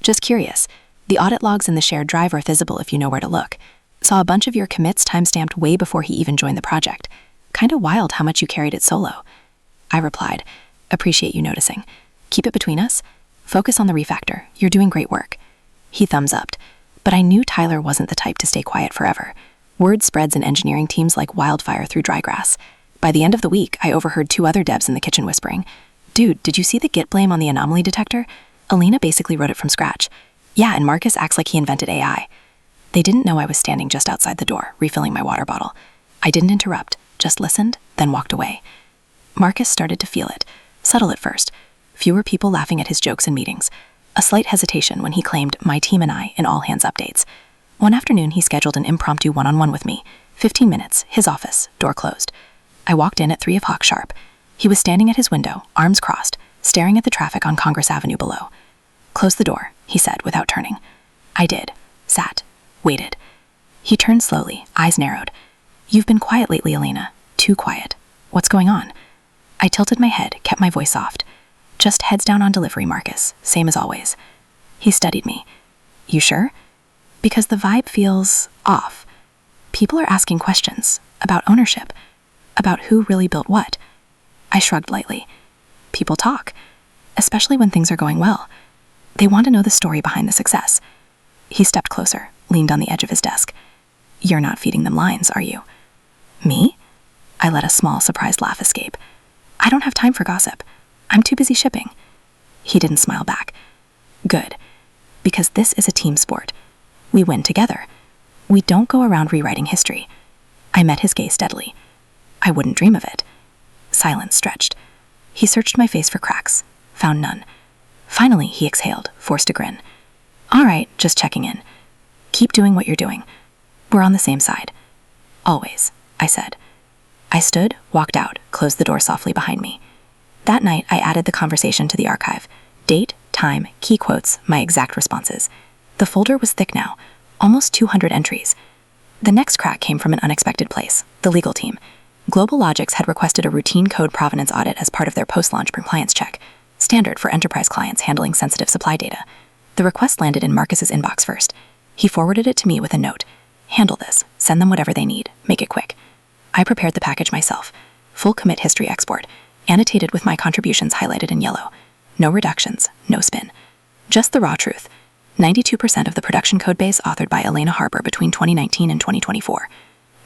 "Just curious. The audit logs in the shared drive are visible if you know where to look. Saw a bunch of your commits timestamped way before he even joined the project. Kinda wild how much you carried it solo." I replied, "Appreciate you noticing. Keep it between us. Focus on the refactor. You're doing great work." He thumbs-upped, but I knew Tyler wasn't the type to stay quiet forever. Word spreads in engineering teams like wildfire through dry grass. By the end of the week, I overheard 2 other devs in the kitchen whispering, "Dude, did you see the Git blame on the anomaly detector? Alina basically wrote it from scratch. Yeah, and Marcus acts like he invented AI." They didn't know I was standing just outside the door, refilling my water bottle. I didn't interrupt, just listened, then walked away. Marcus started to feel it, subtle at first. Fewer people laughing at his jokes in meetings. A slight hesitation when he claimed "my team and I" in all hands updates. One afternoon, he scheduled an impromptu one-on-one with me. 15 minutes, his office, door closed. I walked in at 3 o'clock sharp. He was standing at his window, arms crossed, staring at the traffic on Congress Avenue below. "Close the door," he said without turning. I did. Sat. Waited. He turned slowly, eyes narrowed. "You've been quiet lately, Alina. Too quiet. What's going on?" I tilted my head, kept my voice soft. "Just heads down on delivery, Marcus. Same as always." He studied me. "You sure?" "Because the vibe feels off. People are asking questions about ownership, about who really built what." I shrugged lightly. "People talk, especially when things are going well. They want to know the story behind the success." He stepped closer, leaned on the edge of his desk. "You're not feeding them lines, are you?" "Me?" I let a small, surprised laugh escape. "I don't have time for gossip. I'm too busy shipping." He didn't smile back. "Good. Because this is a team sport. We win together. We don't go around rewriting history." I met his gaze steadily. "I wouldn't dream of it." Silence stretched. He searched my face for cracks, found none. Finally, he exhaled, forced a grin. "All right, just checking in. Keep doing what you're doing. We're on the same side." "Always," I said. I stood, walked out, closed the door softly behind me. That night, I added the conversation to the archive. Date, time, key quotes, my exact responses. The folder was thick now, almost 200 entries. The next crack came from an unexpected place, the legal team. Global Logics had requested a routine code provenance audit as part of their post-launch compliance check, standard for enterprise clients handling sensitive supply data. The request landed in Marcus's inbox first. He forwarded it to me with a note. "Handle this. Send them whatever they need. Make it quick." I prepared the package myself. Full commit history export, annotated with my contributions highlighted in yellow. No reductions, no spin. Just the raw truth. 92% of the production codebase authored by Elena Harper between 2019 and 2024.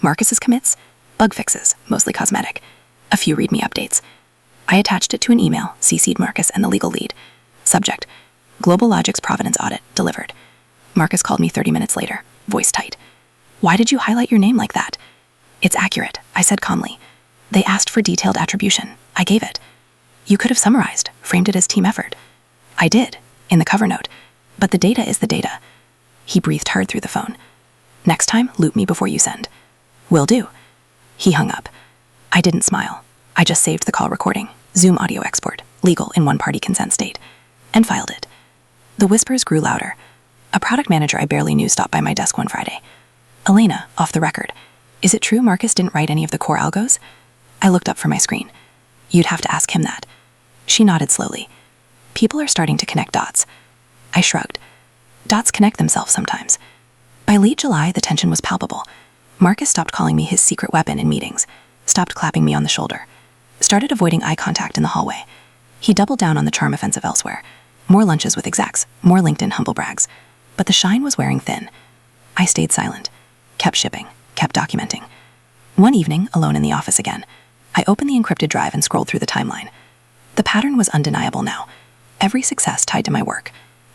Marcus's commits? Bug fixes, mostly cosmetic. A few README updates. I attached it to an email, CC'd Marcus and the legal lead. Subject: Global Logic's provenance audit, delivered. Marcus called me 30 minutes later, voice tight. "Why did you highlight your name like that?" "It's accurate," I said calmly. "They asked for detailed attribution. I gave it. You could have summarized, framed it as team effort." "I did, in the cover note. But the data is the data." He breathed hard through the phone. "Next time, loop me before you send." "Will do." He hung up. I didn't smile. I just saved the call recording, Zoom audio export, legal in one-party consent state, and filed it. The whispers grew louder. A product manager I barely knew stopped by my desk one Friday. "Elena, off the record, is it true Marcus didn't write any of the core algos?" I looked up from my screen. "You'd have to ask him that." She nodded slowly. "People are starting to connect dots." I shrugged. Dots connect themselves sometimes. By late July, the tension was palpable. Marcus stopped calling me his secret weapon in meetings, stopped clapping me on the shoulder, started avoiding eye contact in the hallway. He doubled down on the charm offensive elsewhere. More lunches with execs, more LinkedIn humble brags. But the shine was wearing thin. I stayed silent, kept shipping, kept documenting. One evening, alone in the office again, I opened the encrypted drive and scrolled through the timeline. The pattern was undeniable now. Every success tied to my work,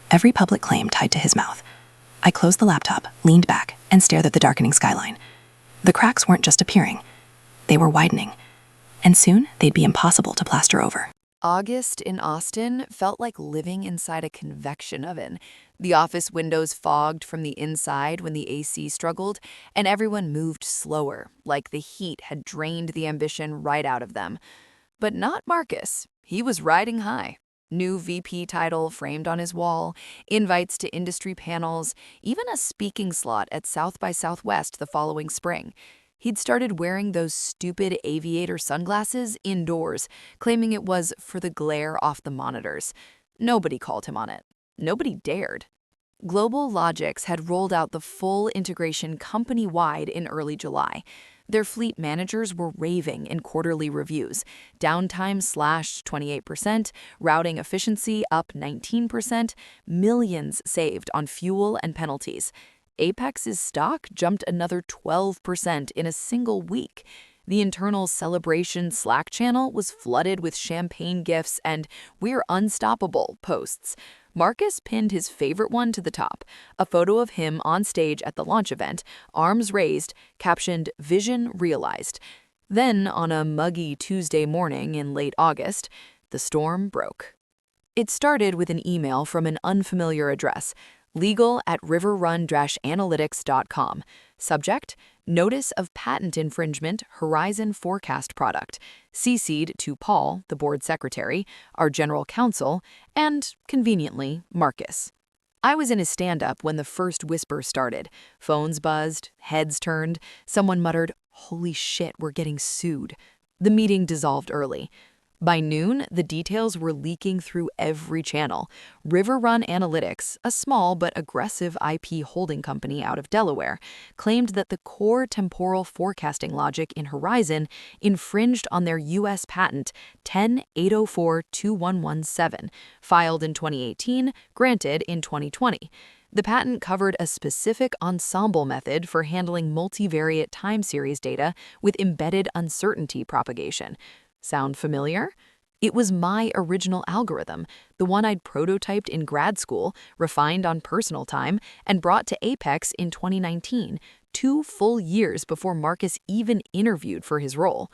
every public claim tied to his mouth. I closed the laptop, leaned back, and stared at the darkening skyline. The cracks weren't just appearing, they were widening. And soon, they'd be impossible to plaster over. August in Austin felt like living inside a convection oven. The office windows fogged from the inside when the AC struggled, and everyone moved slower, like the heat had drained the ambition right out of them. But not Marcus. He was riding high. New VP title framed on his wall, invites to industry panels, even a speaking slot at South by Southwest the following spring. He'd started wearing those stupid aviator sunglasses indoors, claiming it was for the glare off the monitors. Nobody called him on it. Nobody dared. Global Logics had rolled out the full integration company-wide in early July. Their fleet managers were raving in quarterly reviews. Downtime slashed 28%, routing efficiency up 19%, millions saved on fuel and penalties. Apex's stock jumped another 12% in a single week. The internal celebration Slack channel was flooded with champagne gifts and "We're unstoppable" posts. Marcus pinned his favorite one to the top, a photo of him on stage at the launch event, arms raised, captioned "Vision Realized." Then, on a muggy Tuesday morning in late August, the storm broke. It started with an email from an unfamiliar address, legal@riverrun-analytics.com. Subject: Notice of Patent Infringement Horizon Forecast Product. CC'd to Paul, the board secretary, our general counsel, and, conveniently, Marcus. I was in his stand-up when the first whisper started. Phones buzzed, heads turned. Someone muttered, "Holy shit, we're getting sued." The meeting dissolved early. By noon, the details were leaking through every channel. Riverrun Analytics, a small but aggressive IP holding company out of Delaware, claimed that the core temporal forecasting logic in Horizon infringed on their U.S. patent 10.804.2117, filed in 2018, granted in 2020. The patent covered a specific ensemble method for handling multivariate time series data with embedded uncertainty propagation. Sound familiar? It was my original algorithm, the one I'd prototyped in grad school, refined on personal time, and brought to Apex in 2019, 2 full years before Marcus even interviewed for his role.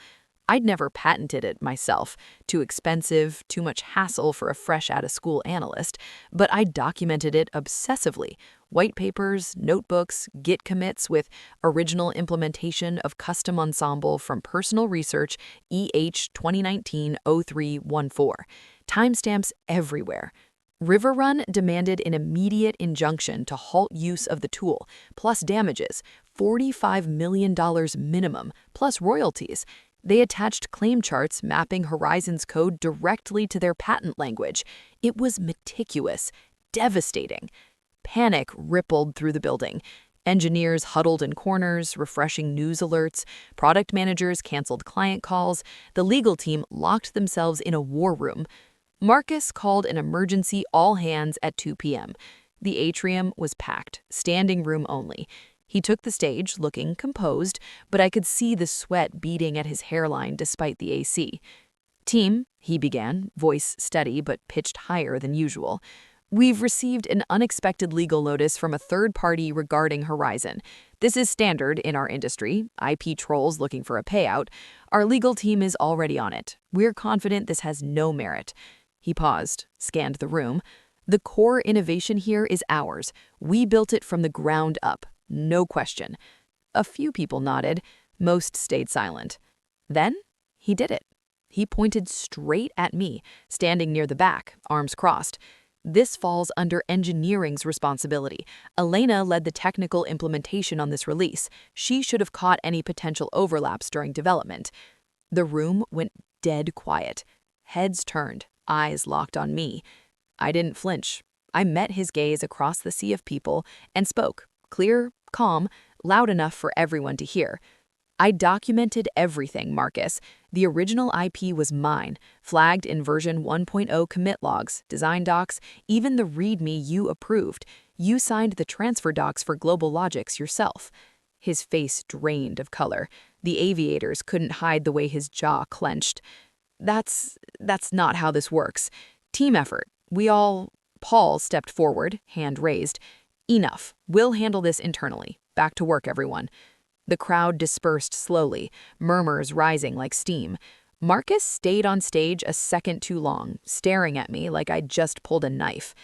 I'd never patented it myself, too expensive, too much hassle for a fresh out-of-school analyst, but I documented it obsessively. White papers, notebooks, Git commits with original implementation of custom ensemble from personal research EH 2019-0314. Timestamps everywhere. Riverrun demanded an immediate injunction to halt use of the tool, plus damages, $45 million minimum, plus royalties. They attached claim charts mapping Horizon's code directly to their patent language. It was meticulous, devastating. Panic rippled through the building. Engineers huddled in corners, refreshing news alerts. Product managers canceled client calls. The legal team locked themselves in a war room. Marcus called an emergency all hands at 2 p.m. The atrium was packed, standing room only. He took the stage, looking composed, but I could see the sweat beading at his hairline despite the AC. "Team," he began, voice steady but pitched higher than usual. "We've received an unexpected legal notice from a third party regarding Horizon. This is standard in our industry, IP trolls looking for a payout. Our legal team is already on it. We're confident this has no merit." He paused, scanned the room. "The core innovation here is ours. We built it from the ground up. No question." A few people nodded. Most stayed silent. Then he did it. He pointed straight at me, standing near the back, arms crossed. "This falls under engineering's responsibility. Elena led the technical implementation on this release. She should have caught any potential overlaps during development." The room went dead quiet. Heads turned, eyes locked on me. I didn't flinch. I met his gaze across the sea of people and spoke, clear, calm, loud enough for everyone to hear. I documented everything, Marcus. The original IP was mine, flagged in version 1.0 commit logs, design docs, even the README you approved. You signed the transfer docs for Global Logics yourself. His face drained of color. The aviators couldn't hide the way his jaw clenched. That's not how this works. Team effort. Paul stepped forward, hand raised. Enough. We'll handle this internally. Back to work, everyone. The crowd dispersed slowly, murmurs rising like steam. Marcus stayed on stage a second too long, staring at me like I'd just pulled a knife.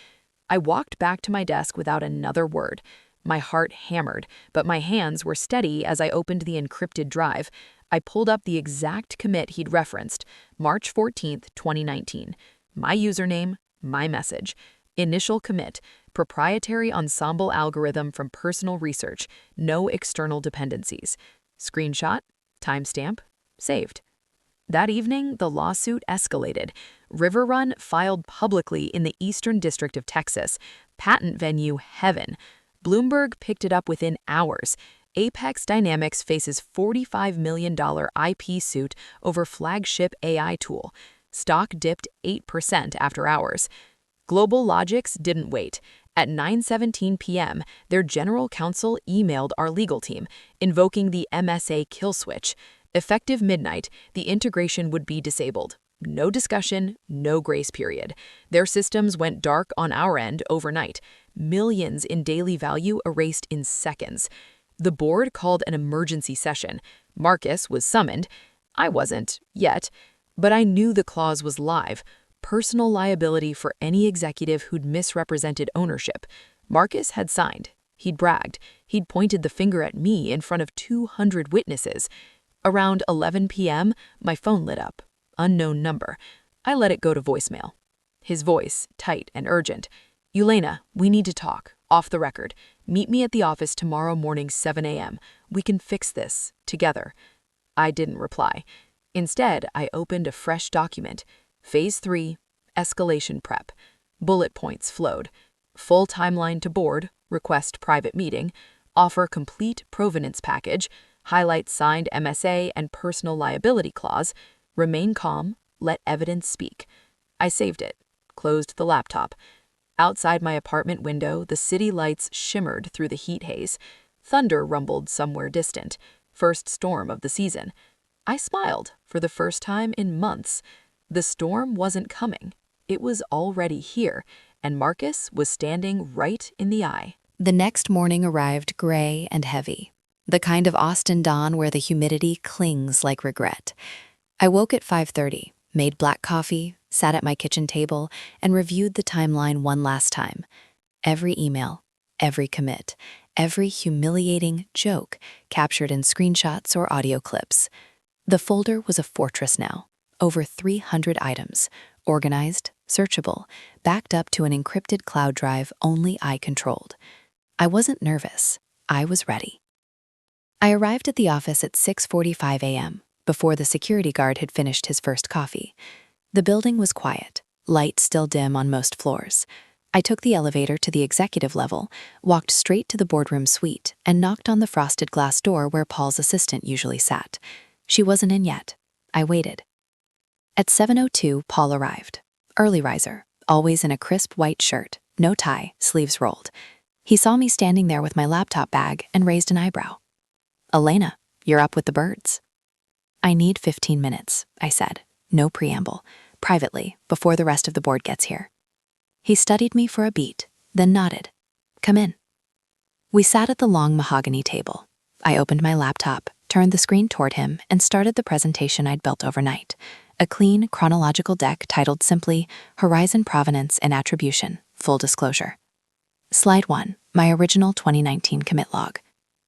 I walked back to my desk without another word. My heart hammered, but my hands were steady as I opened the encrypted drive. I pulled up the exact commit he'd referenced, March 14th, 2019. My username, my message. Initial commit, proprietary ensemble algorithm from personal research, no external dependencies. Screenshot, timestamp, saved. That evening, the lawsuit escalated. Riverrun filed publicly in the Eastern District of Texas. Patent venue heaven. Bloomberg picked it up within hours. Apex Dynamics faces $45 million IP suit over flagship AI tool. Stock dipped 8% after hours. Global Logics didn't wait. At 9:17 p.m., their general counsel emailed our legal team, invoking the MSA kill switch. Effective midnight, the integration would be disabled. No discussion, no grace period. Their systems went dark on our end overnight. Millions in daily value erased in seconds. The board called an emergency session. Marcus was summoned. I wasn't, yet, but I knew the clause was live. Personal liability for any executive who'd misrepresented ownership. Marcus had signed. He'd bragged. He'd pointed the finger at me in front of 200 witnesses. Around 11 p.m., my phone lit up. Unknown number. I let it go to voicemail. His voice, tight and urgent. "Elena, we need to talk. Off the record. Meet me at the office tomorrow morning 7 a.m. We can fix this. Together." I didn't reply. Instead, I opened a fresh document. Phase 3, escalation prep. Bullet points flowed. Full timeline to board, request private meeting, offer complete provenance package, highlight signed MSA and personal liability clause, remain calm, let evidence speak. I saved it, closed the laptop. Outside my apartment window, the city lights shimmered through the heat haze. Thunder rumbled somewhere distant. First storm of the season. I smiled for the first time in months. The storm wasn't coming. It was already here, and Marcus was standing right in the eye. The next morning arrived gray and heavy, the kind of Austin dawn where the humidity clings like regret. I woke at 5:30, made black coffee, sat at my kitchen table, and reviewed the timeline one last time. Every email, every commit, every humiliating joke captured in screenshots or audio clips. The folder was a fortress now. Over 300 items, organized, searchable, backed up to an encrypted cloud drive only I controlled. I wasn't nervous. I was ready. I arrived at the office at 6:45 a.m., before the security guard had finished his first coffee. The building was quiet, light still dim on most floors. I took the elevator to the executive level, walked straight to the boardroom suite, and knocked on the frosted glass door where Paul's assistant usually sat. She wasn't in yet. I waited. At 7:02, Paul arrived. Early riser, always in a crisp white shirt, no tie, sleeves rolled. He saw me standing there with my laptop bag and raised an eyebrow. "Elena, you're up with the birds." "I need 15 minutes, I said, no preamble, privately, before the rest of the board gets here. He studied me for a beat, then nodded. "Come in." We sat at the long mahogany table. I opened my laptop, turned the screen toward him, and started the presentation I'd built overnight. A clean, chronological deck titled simply, Horizon Provenance and Attribution, Full Disclosure. Slide 1, my original 2019 commit log.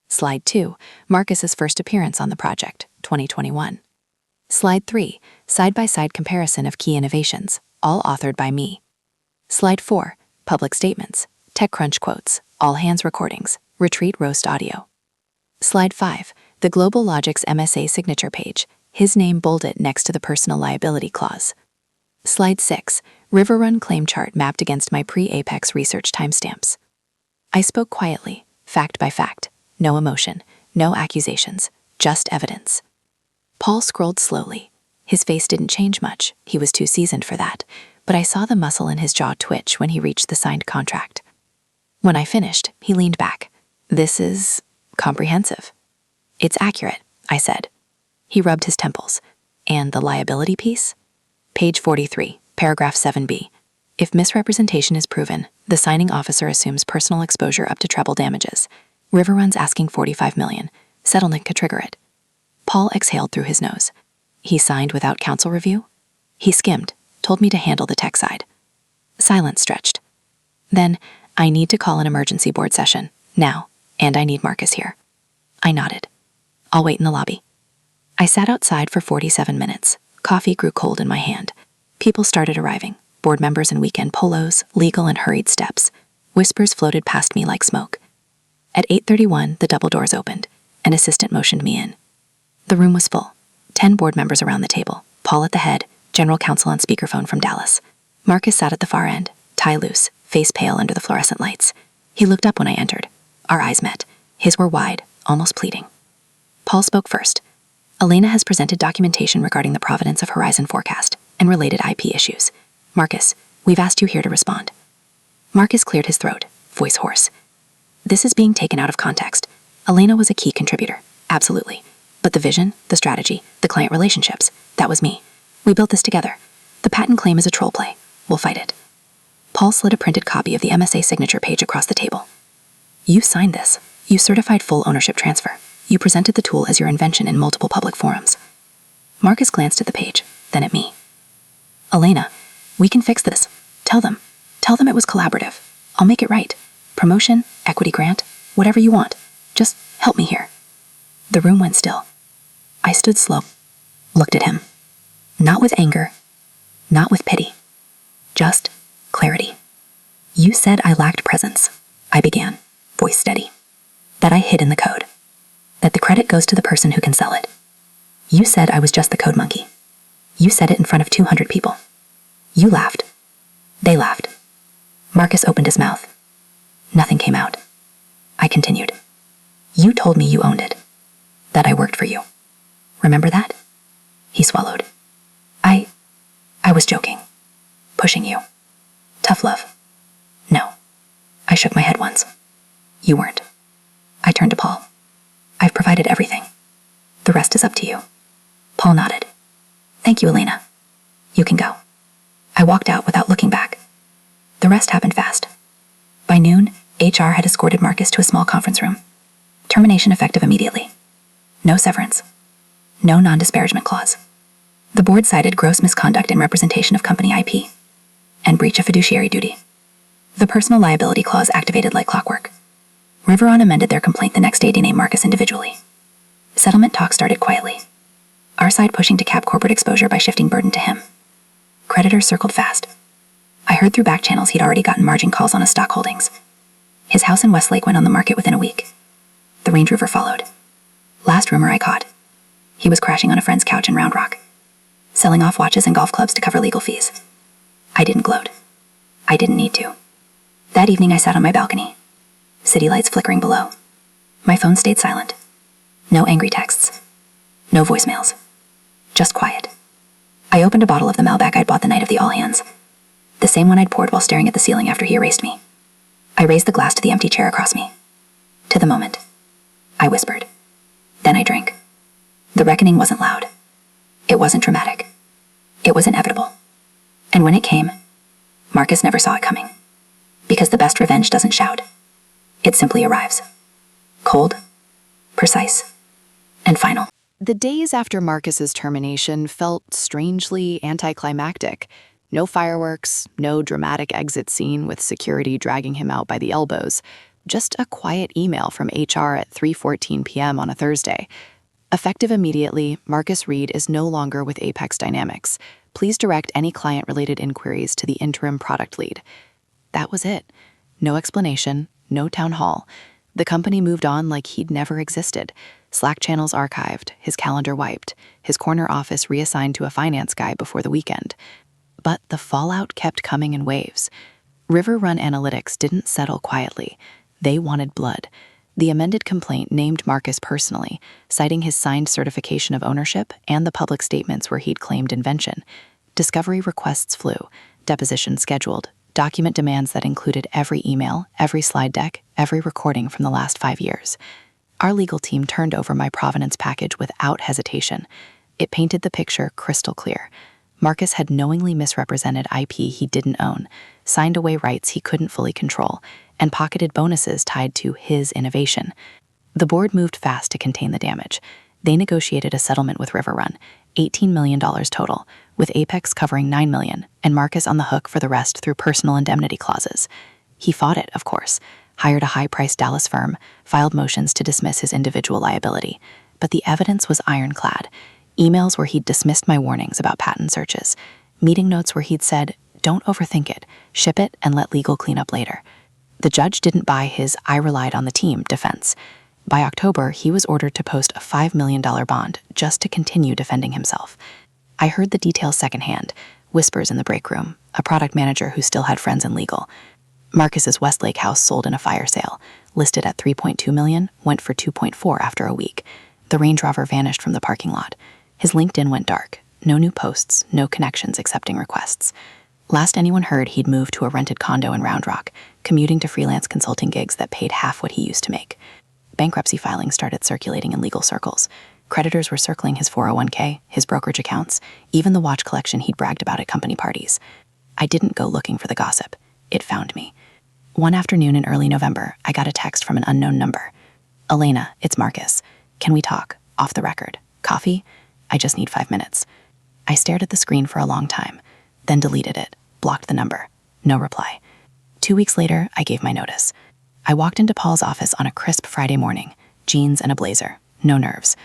Slide 2, Marcus's first appearance on the project, 2021. Slide 3, side-by-side comparison of key innovations, all authored by me. Slide 4, public statements, TechCrunch quotes, all hands recordings, retreat roast audio. Slide 5, the Global Logics MSA signature page, his name bolded next to the personal liability clause. Slide 6, Riverrun claim chart mapped against my pre-Apex research timestamps. I spoke quietly, fact by fact, No emotion, no accusations, just evidence. Paul scrolled slowly. His face didn't change much, he was too seasoned for that, but I saw the muscle in his jaw twitch when he reached the signed contract. When I finished, he leaned back. This is comprehensive. It's accurate, I said. He rubbed his temples. And the liability piece? Page 43, paragraph 7b. If misrepresentation is proven, the signing officer assumes personal exposure up to treble damages. River Run's asking $45 million. Settlement could trigger it. Paul exhaled through his nose. He signed without counsel review? He skimmed, told me to handle the tech side. Silence stretched. Then, I need to call an emergency board session, now, and I need Marcus here. I nodded. I'll wait in the lobby. I sat outside for 47 minutes. Coffee grew cold in my hand. People started arriving, board members in weekend polos, legal and hurried steps. Whispers floated past me like smoke. At 8:31, the double doors opened. An assistant motioned me in. The room was full. 10 board members around the table, Paul at the head, general counsel on speakerphone from Dallas. Marcus sat at the far end, tie loose, face pale under the fluorescent lights. He looked up when I entered. Our eyes met. His were wide, almost pleading. Paul spoke first. Elena has presented documentation regarding the provenance of Horizon Forecast and related IP issues. Marcus, we've asked you here to respond. Marcus cleared his throat, voice hoarse. This is being taken out of context. Elena was a key contributor, absolutely. But the vision, the strategy, the client relationships, that was me. We built this together. The patent claim is a troll play. We'll fight it. Paul slid a printed copy of the MSA signature page across the table. You signed this. You certified full ownership transfer. You presented the tool as your invention in multiple public forums. Marcus glanced at the page, then at me. Elena, we can fix this. Tell them. Tell them it was collaborative. I'll make it right. Promotion, equity grant, whatever you want. Just help me here. The room went still. I stood slow, looked at him. Not with anger, not with pity. Just clarity. You said I lacked presence, I began, voice steady. That I hid in the code. That the credit goes to the person who can sell it. You said I was just the code monkey. You said it in front of 200 people. You laughed. They laughed. Marcus opened his mouth. Nothing came out. I continued. You told me you owned it. That I worked for you. Remember that? He swallowed. I was joking. Pushing you. Tough love. No. I shook my head once. You weren't. I turned to Paul. I've provided everything. The rest is up to you. Paul nodded. Thank you, Elena. You can go. I walked out without looking back. The rest happened fast. By noon, HR had escorted Marcus to a small conference room. Termination effective immediately. No severance. No non-disparagement clause. The board cited gross misconduct in representation of company IP and breach of fiduciary duty. The personal liability clause activated like clockwork. Riveron amended their complaint the next day to name Marcus individually. Settlement talk started quietly. Our side pushing to cap corporate exposure by shifting burden to him. Creditors circled fast. I heard through back channels he'd already gotten margin calls on his stock holdings. His house in Westlake went on the market within a week. The Range Rover followed. Last rumor I caught. He was crashing on a friend's couch in Round Rock, selling off watches and golf clubs to cover legal fees. I didn't gloat. I didn't need to. That evening I sat on my balcony. City lights flickering below. My phone stayed silent. No angry texts. No voicemails. Just quiet. I opened a bottle of the Malbec I'd bought the night of the all hands. The same one I'd poured while staring at the ceiling after he erased me. I raised the glass to the empty chair across me. To the moment. I whispered. Then I drank. The reckoning wasn't loud. It wasn't dramatic. It was inevitable. And when it came, Marcus never saw it coming. Because the best revenge doesn't shout. It simply arrives. Cold, precise, and final. The days after Marcus's termination felt strangely anticlimactic. No fireworks, no dramatic exit scene with security dragging him out by the elbows. Just a quiet email from HR at 3:14 p.m. on a Thursday. Effective immediately, Marcus Reed is no longer with Apex Dynamics. Please direct any client-related inquiries to the interim product lead. That was it. No explanation, no town hall. The company moved on like he'd never existed. Slack channels archived, his calendar wiped, his corner office reassigned to a finance guy before the weekend. But the fallout kept coming in waves. River Run Analytics didn't settle quietly. They wanted blood. The amended complaint named Marcus personally, citing his signed certification of ownership and the public statements where he'd claimed invention. Discovery requests flew, depositions scheduled, document demands that included every email, every slide deck, every recording from the last 5 years. Our legal team turned over my provenance package without hesitation. It painted the picture crystal clear. Marcus had knowingly misrepresented IP he didn't own, signed away rights he couldn't fully control, and pocketed bonuses tied to his innovation. The board moved fast to contain the damage. They negotiated a settlement with Riverrun, $18 million total, with Apex covering $9 million, and Marcus on the hook for the rest through personal indemnity clauses. He fought it, of course, hired a high-priced Dallas firm, filed motions to dismiss his individual liability. But the evidence was ironclad. Emails where he'd dismissed my warnings about patent searches. Meeting notes where he'd said, "Don't overthink it, ship it and let legal clean up later." The judge didn't buy his "I relied on the team" defense. By October, he was ordered to post a $5 million bond just to continue defending himself. I heard the details secondhand, whispers in the break room, a product manager who still had friends in legal. Marcus's Westlake house sold in a fire sale, listed at $3.2 million, went for $2.4 after a week. The Range Rover vanished from the parking lot. His LinkedIn went dark. No new posts, no connections accepting requests. Last anyone heard, he'd moved to a rented condo in Round Rock, commuting to freelance consulting gigs that paid half what he used to make. Bankruptcy filings started circulating in legal circles. Creditors were circling his 401k, his brokerage accounts, even the watch collection he'd bragged about at company parties. I didn't go looking for the gossip. It found me. One afternoon in early November, I got a text from an unknown number. "Elena, it's Marcus. Can we talk? Off the record. Coffee? I just need 5 minutes." I stared at the screen for a long time, then deleted it, blocked the number. No reply. 2 weeks later, I gave my notice. I walked into Paul's office on a crisp Friday morning, jeans and a blazer, no nerves.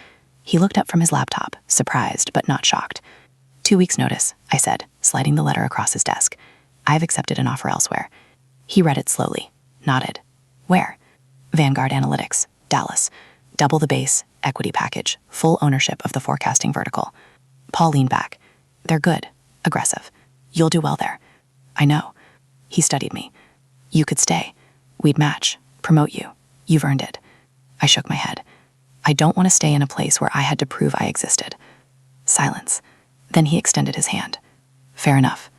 He looked up from his laptop, surprised but not shocked. 2 weeks' notice, I said, sliding the letter across his desk. "I've accepted an offer elsewhere." He read it slowly, nodded. "Where?" "Vanguard Analytics, Dallas. Double the base, equity package, full ownership of the forecasting vertical." Paul leaned back. "They're good, aggressive. You'll do well there." "I know." He studied me. "You could stay. We'd match, promote you. You've earned it." I shook my head. "I don't want to stay in a place where I had to prove I existed." Silence. Then he extended his hand. "Fair enough.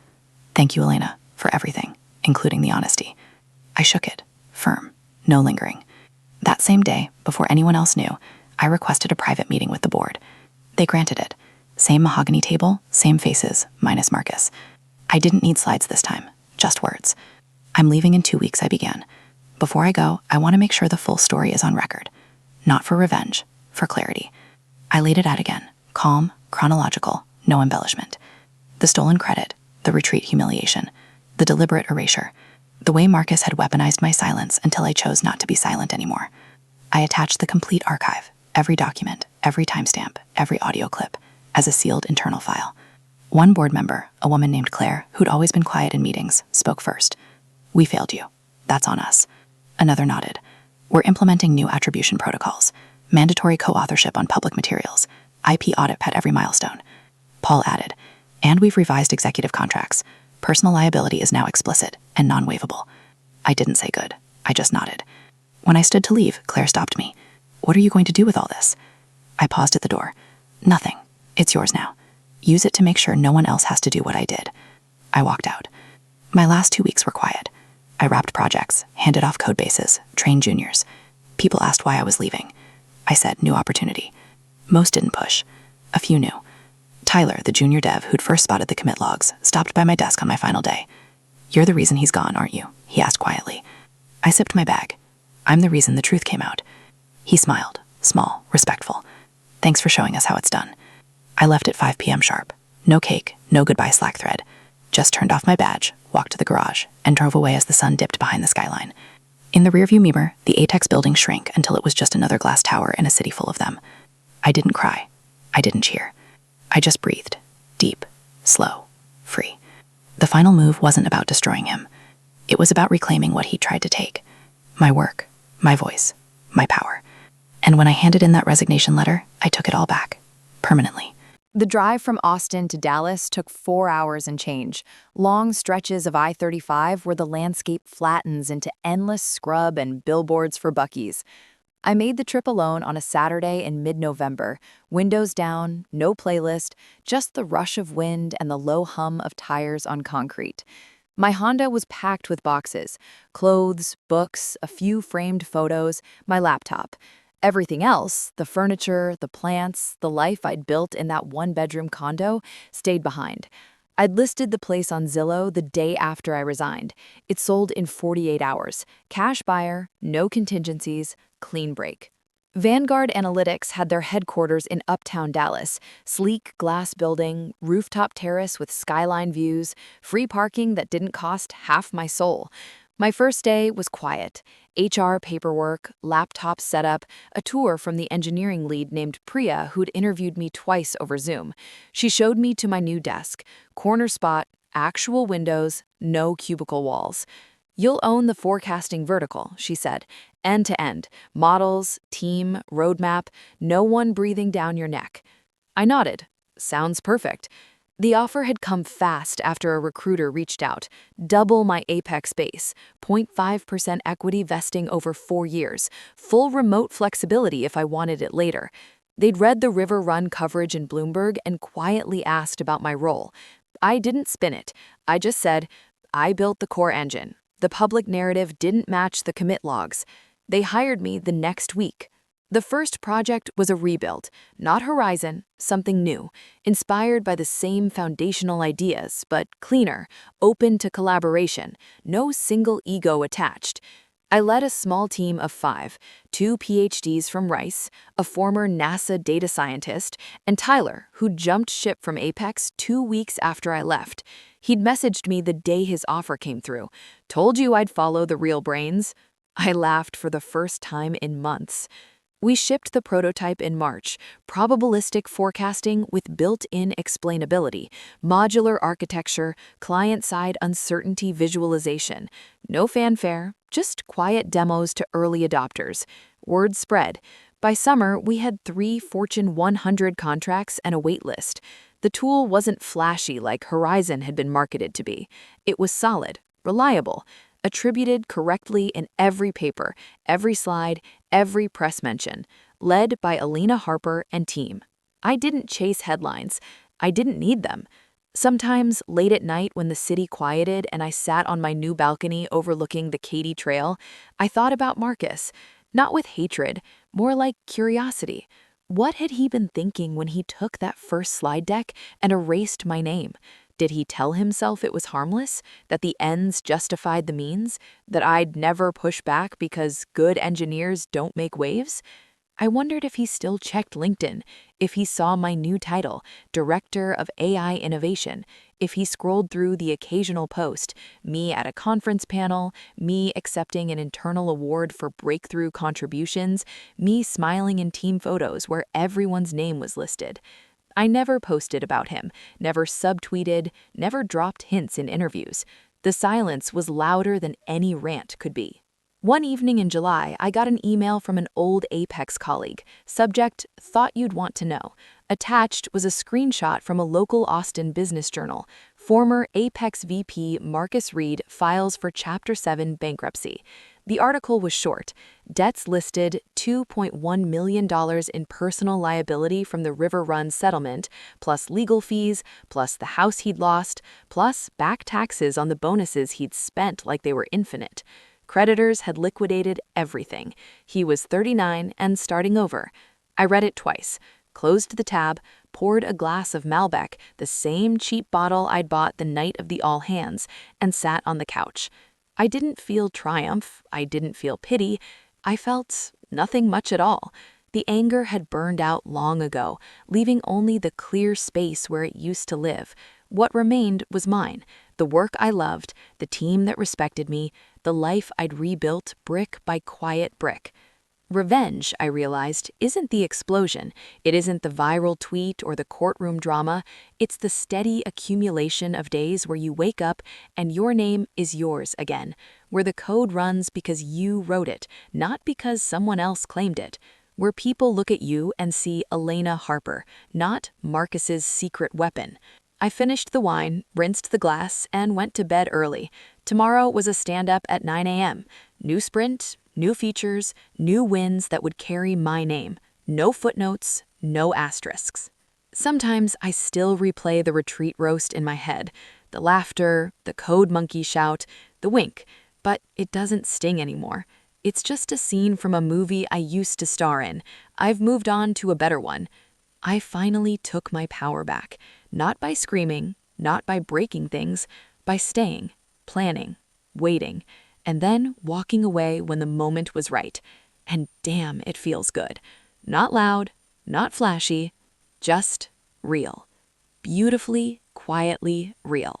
Thank you, Elena, for everything, including the honesty." I shook it, firm, no lingering. That same day, before anyone else knew, I requested a private meeting with the board. They granted it. Same mahogany table, same faces, minus Marcus. I didn't need slides this time, just words. "I'm leaving in 2 weeks," I began. "Before I go, I want to make sure the full story is on record. Not for revenge, for clarity." I laid it out again, calm, chronological, no embellishment. The stolen credit, the retreat humiliation, the deliberate erasure, the way Marcus had weaponized my silence until I chose not to be silent anymore. I attached the complete archive, every document, every timestamp, every audio clip, as a sealed internal file. One board member, a woman named Claire, who'd always been quiet in meetings, spoke first. "We failed you. That's on us." Another nodded. "We're implementing new attribution protocols, mandatory co-authorship on public materials, IP audit at every milestone." Paul added, "And we've revised executive contracts. Personal liability is now explicit and non-waivable." I didn't say good. I just nodded. When I stood to leave, Claire stopped me. "What are you going to do with all this?" I paused at the door. "Nothing. It's yours now. Use it to make sure no one else has to do what I did." I walked out. My last 2 weeks were quiet. I wrapped projects, handed off code bases, trained juniors. People asked why I was leaving. I said, new opportunity. Most didn't push. A few knew. Tyler, the junior dev who'd first spotted the commit logs, stopped by my desk on my final day. "You're the reason he's gone, aren't you?" he asked quietly. I sipped my bag. "I'm the reason the truth came out." He smiled, small, respectful. "Thanks for showing us how it's done." I left at 5 p.m. sharp. No cake, no goodbye Slack thread. Just turned off my badge, walked to the garage, and drove away as the sun dipped behind the skyline. In the rearview mirror, the Atex building shrank until it was just another glass tower in a city full of them. I didn't cry. I didn't cheer. I just breathed. Deep, slow, free. The final move wasn't about destroying him. It was about reclaiming what he tried to take. My work, my voice, my power. And when I handed in that resignation letter, I took it all back. Permanently. The drive from Austin to Dallas took 4 hours and change, long stretches of I-35 where the landscape flattens into endless scrub and billboards for Buc-ee's. I made the trip alone on a Saturday in mid-November, windows down, no playlist, just the rush of wind and the low hum of tires on concrete. My Honda was packed with boxes, clothes, books, a few framed photos, my laptop. Everything else, the furniture, the plants, the life I'd built in that one-bedroom condo, stayed behind. I'd listed the place on Zillow the day after I resigned. It sold in 48 hours. Cash buyer, no contingencies, clean break. Vanguard Analytics had their headquarters in Uptown Dallas, sleek glass building, rooftop terrace with skyline views, free parking that didn't cost half my soul. My first day was quiet. HR paperwork, laptop setup, a tour from the engineering lead named Priya who'd interviewed me twice over Zoom. She showed me to my new desk, corner spot, actual windows, no cubicle walls. You'll own the forecasting vertical, she said, end to end, models, team, roadmap, no one breathing down your neck. I nodded. Sounds perfect. The offer had come fast after a recruiter reached out. Double my Apex base, 0.5% equity vesting over 4 years, full remote flexibility if I wanted it later. They'd read the River Run coverage in Bloomberg and quietly asked about my role. I didn't spin it. I just said, I built the core engine. The public narrative didn't match the commit logs. They hired me the next week. The first project was a rebuild, not Horizon, something new, inspired by the same foundational ideas, but cleaner, open to collaboration, no single ego attached. I led a small team of 5, 2 PhDs from Rice, a former NASA data scientist, and Tyler, who jumped ship from Apex 2 weeks after I left. He'd messaged me the day his offer came through. Told you I'd follow the real brains? I laughed for the first time in months. We shipped the prototype in March, probabilistic forecasting with built-in explainability, modular architecture, client-side uncertainty visualization. No fanfare, just quiet demos to early adopters. Word spread. By summer, we had 3 Fortune 100 contracts and a wait list. The tool wasn't flashy like Horizon had been marketed to be. It was solid, reliable, attributed correctly in every paper, every slide, every press mention, led by Alina Harper and team. I didn't chase headlines. I didn't need them. Sometimes, late at night when the city quieted and I sat on my new balcony overlooking the Katy Trail, I thought about Marcus, not with hatred, more like curiosity. What had he been thinking when he took that first slide deck and erased my name? Did he tell himself it was harmless, that the ends justified the means, that I'd never push back because good engineers don't make waves? I wondered if he still checked LinkedIn, if he saw my new title, Director of AI Innovation, if he scrolled through the occasional post, me at a conference panel, me accepting an internal award for breakthrough contributions, me smiling in team photos where everyone's name was listed. I never posted about him, never subtweeted, never dropped hints in interviews. The silence was louder than any rant could be. One evening in July, I got an email from an old Apex colleague. Subject, thought you'd want to know. Attached was a screenshot from a local Austin business journal. Former Apex VP Marcus Reed files for Chapter 7 bankruptcy. The article was short. Debts listed $2.1 million in personal liability from the River Run settlement, plus legal fees, plus the house he'd lost, plus back taxes on the bonuses he'd spent like they were infinite. Creditors had liquidated everything. He was 39 and starting over. I read it twice, closed the tab, poured a glass of Malbec, the same cheap bottle I'd bought the night of the all hands, and sat on the couch. I didn't feel triumph. I didn't feel pity. I felt nothing much at all. The anger had burned out long ago, leaving only the clear space where it used to live. What remained was mine, the work I loved, the team that respected me, the life I'd rebuilt brick by quiet brick. Revenge, I realized, isn't the explosion. It isn't the viral tweet or the courtroom drama. It's the steady accumulation of days where you wake up and your name is yours again, where the code runs because you wrote it, not because someone else claimed it, where people look at you and see Alina Harper, not Marcus's secret weapon. I finished the wine, rinsed the glass, and went to bed early. Tomorrow was a stand-up at 9 a.m. New sprint, New features, new wins that would carry my name. No footnotes, no asterisks. Sometimes I still replay the retreat roast in my head. The laughter, the code monkey shout, the wink. But it doesn't sting anymore. It's just a scene from a movie I used to star in. I've moved on to a better one. I finally took my power back. Not by screaming, not by breaking things, by staying, planning, waiting, and then walking away when the moment was right. And damn, it feels good. Not loud, not flashy, just real. Beautifully, quietly real.